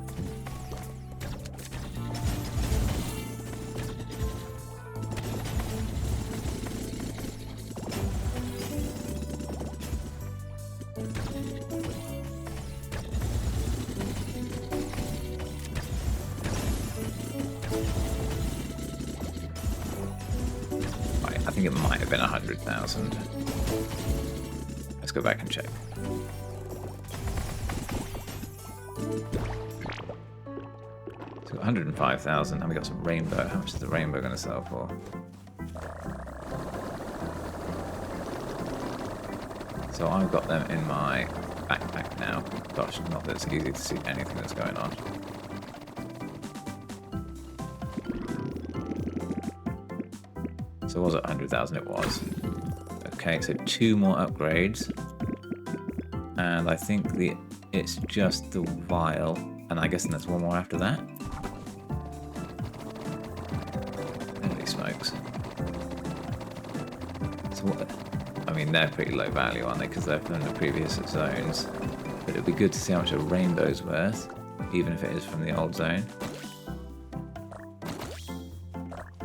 Right, I think it might have been 100,000. Let's go back and check. So 105,000, and we got some rainbow. How much is the rainbow going to sell for? So I've got them in my backpack now. Gosh, not that it's easy to see anything that's going on. So was it 100,000? It was. Okay, so 2 more upgrades. And I think it's just the vial. And I guess there's 1 more after that. Holy smokes. So what? I mean, they're pretty low value, aren't they? Because they're from the previous zones. But it'd be good to see how much a rainbow's worth, even if it is from the old zone.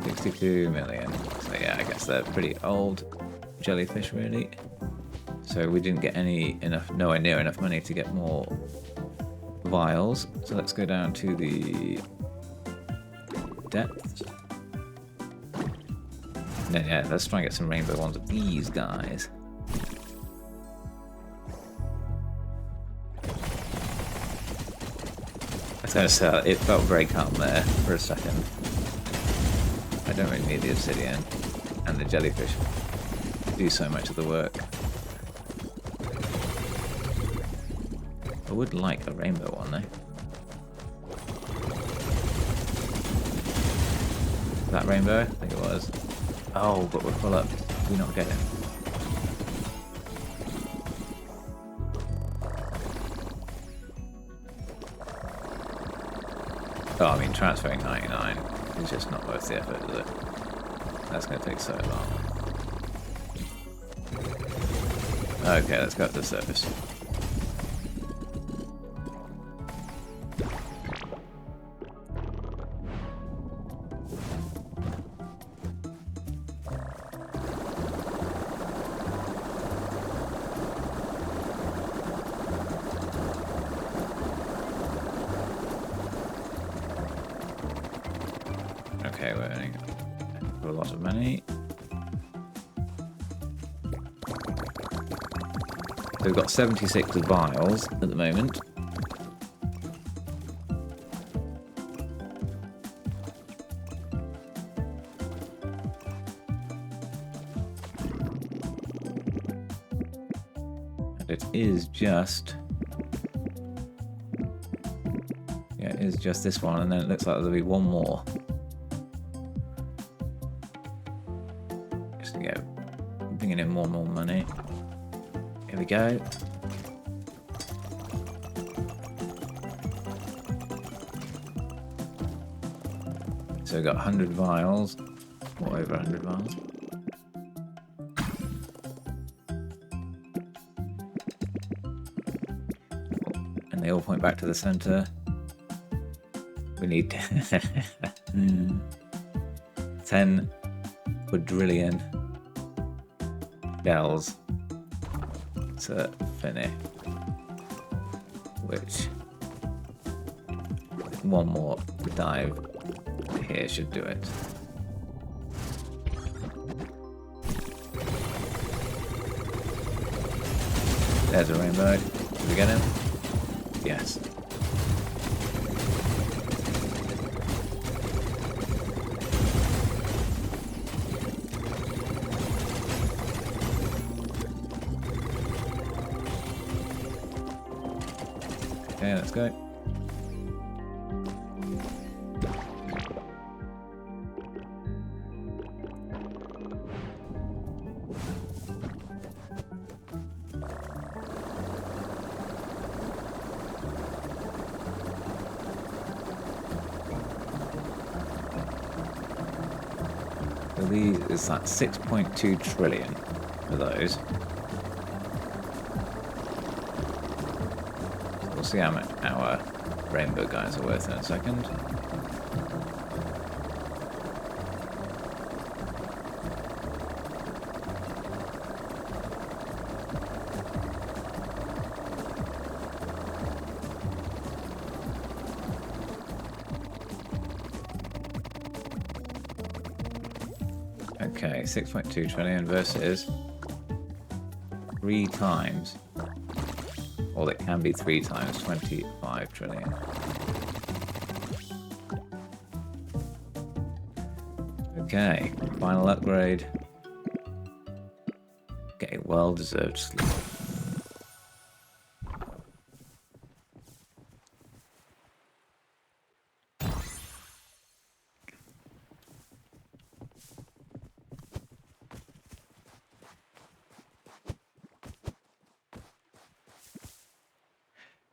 62 million. So yeah, I guess they're pretty old jellyfish, really. So we didn't get nowhere near enough money to get more vials. So let's go down to the depths. And then yeah, let's try and get some rainbow ones of these guys. So it felt very calm there for a second. I don't really need the obsidian, and the jellyfish do so much of the work. I would like a rainbow one though. That rainbow? I think it was. Oh, but we're full up. Do we not get it? Oh, I mean, transferring 99 is just not worth the effort, is it? That's going to take so long. Okay, let's go up to the surface. Okay, we're earning a lot of money. So we've got 76 vials at the moment. And it is just... yeah, it is just this one, and then it looks like there'll be 1 more. Just to get bringing in more and more money. Here we go. So we've got 100 vials, or over 100 vials. And they all point back to the center. We need 10 quadrillion bells to finish, which 1 more dive here should do it. There's a rainbow. Did we get him? Yes. Okay, let's go. So these is like 6.2 trillion for those. We'll see how much our rainbow guys are worth in a second. Okay, 6.2 trillion versus 3 times. Or it can be 3 times 25 trillion. Okay, final upgrade. Okay, well-deserved sleep.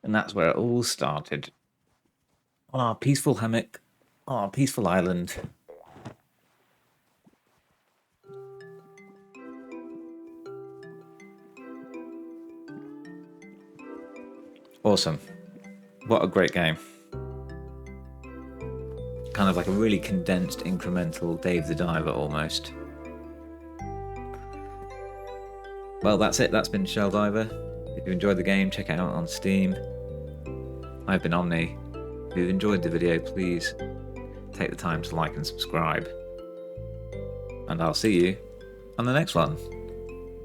And that's where it all started. On our peaceful hammock, on our peaceful island. Awesome. What a great game. Kind of like a really condensed, incremental Dave the Diver almost. Well, that's it. That's been Shelldiver. If you enjoyed the game, check it out on Steam. I've been Omni. If you've enjoyed the video, please take the time to like and subscribe. And I'll see you on the next one.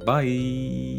Bye!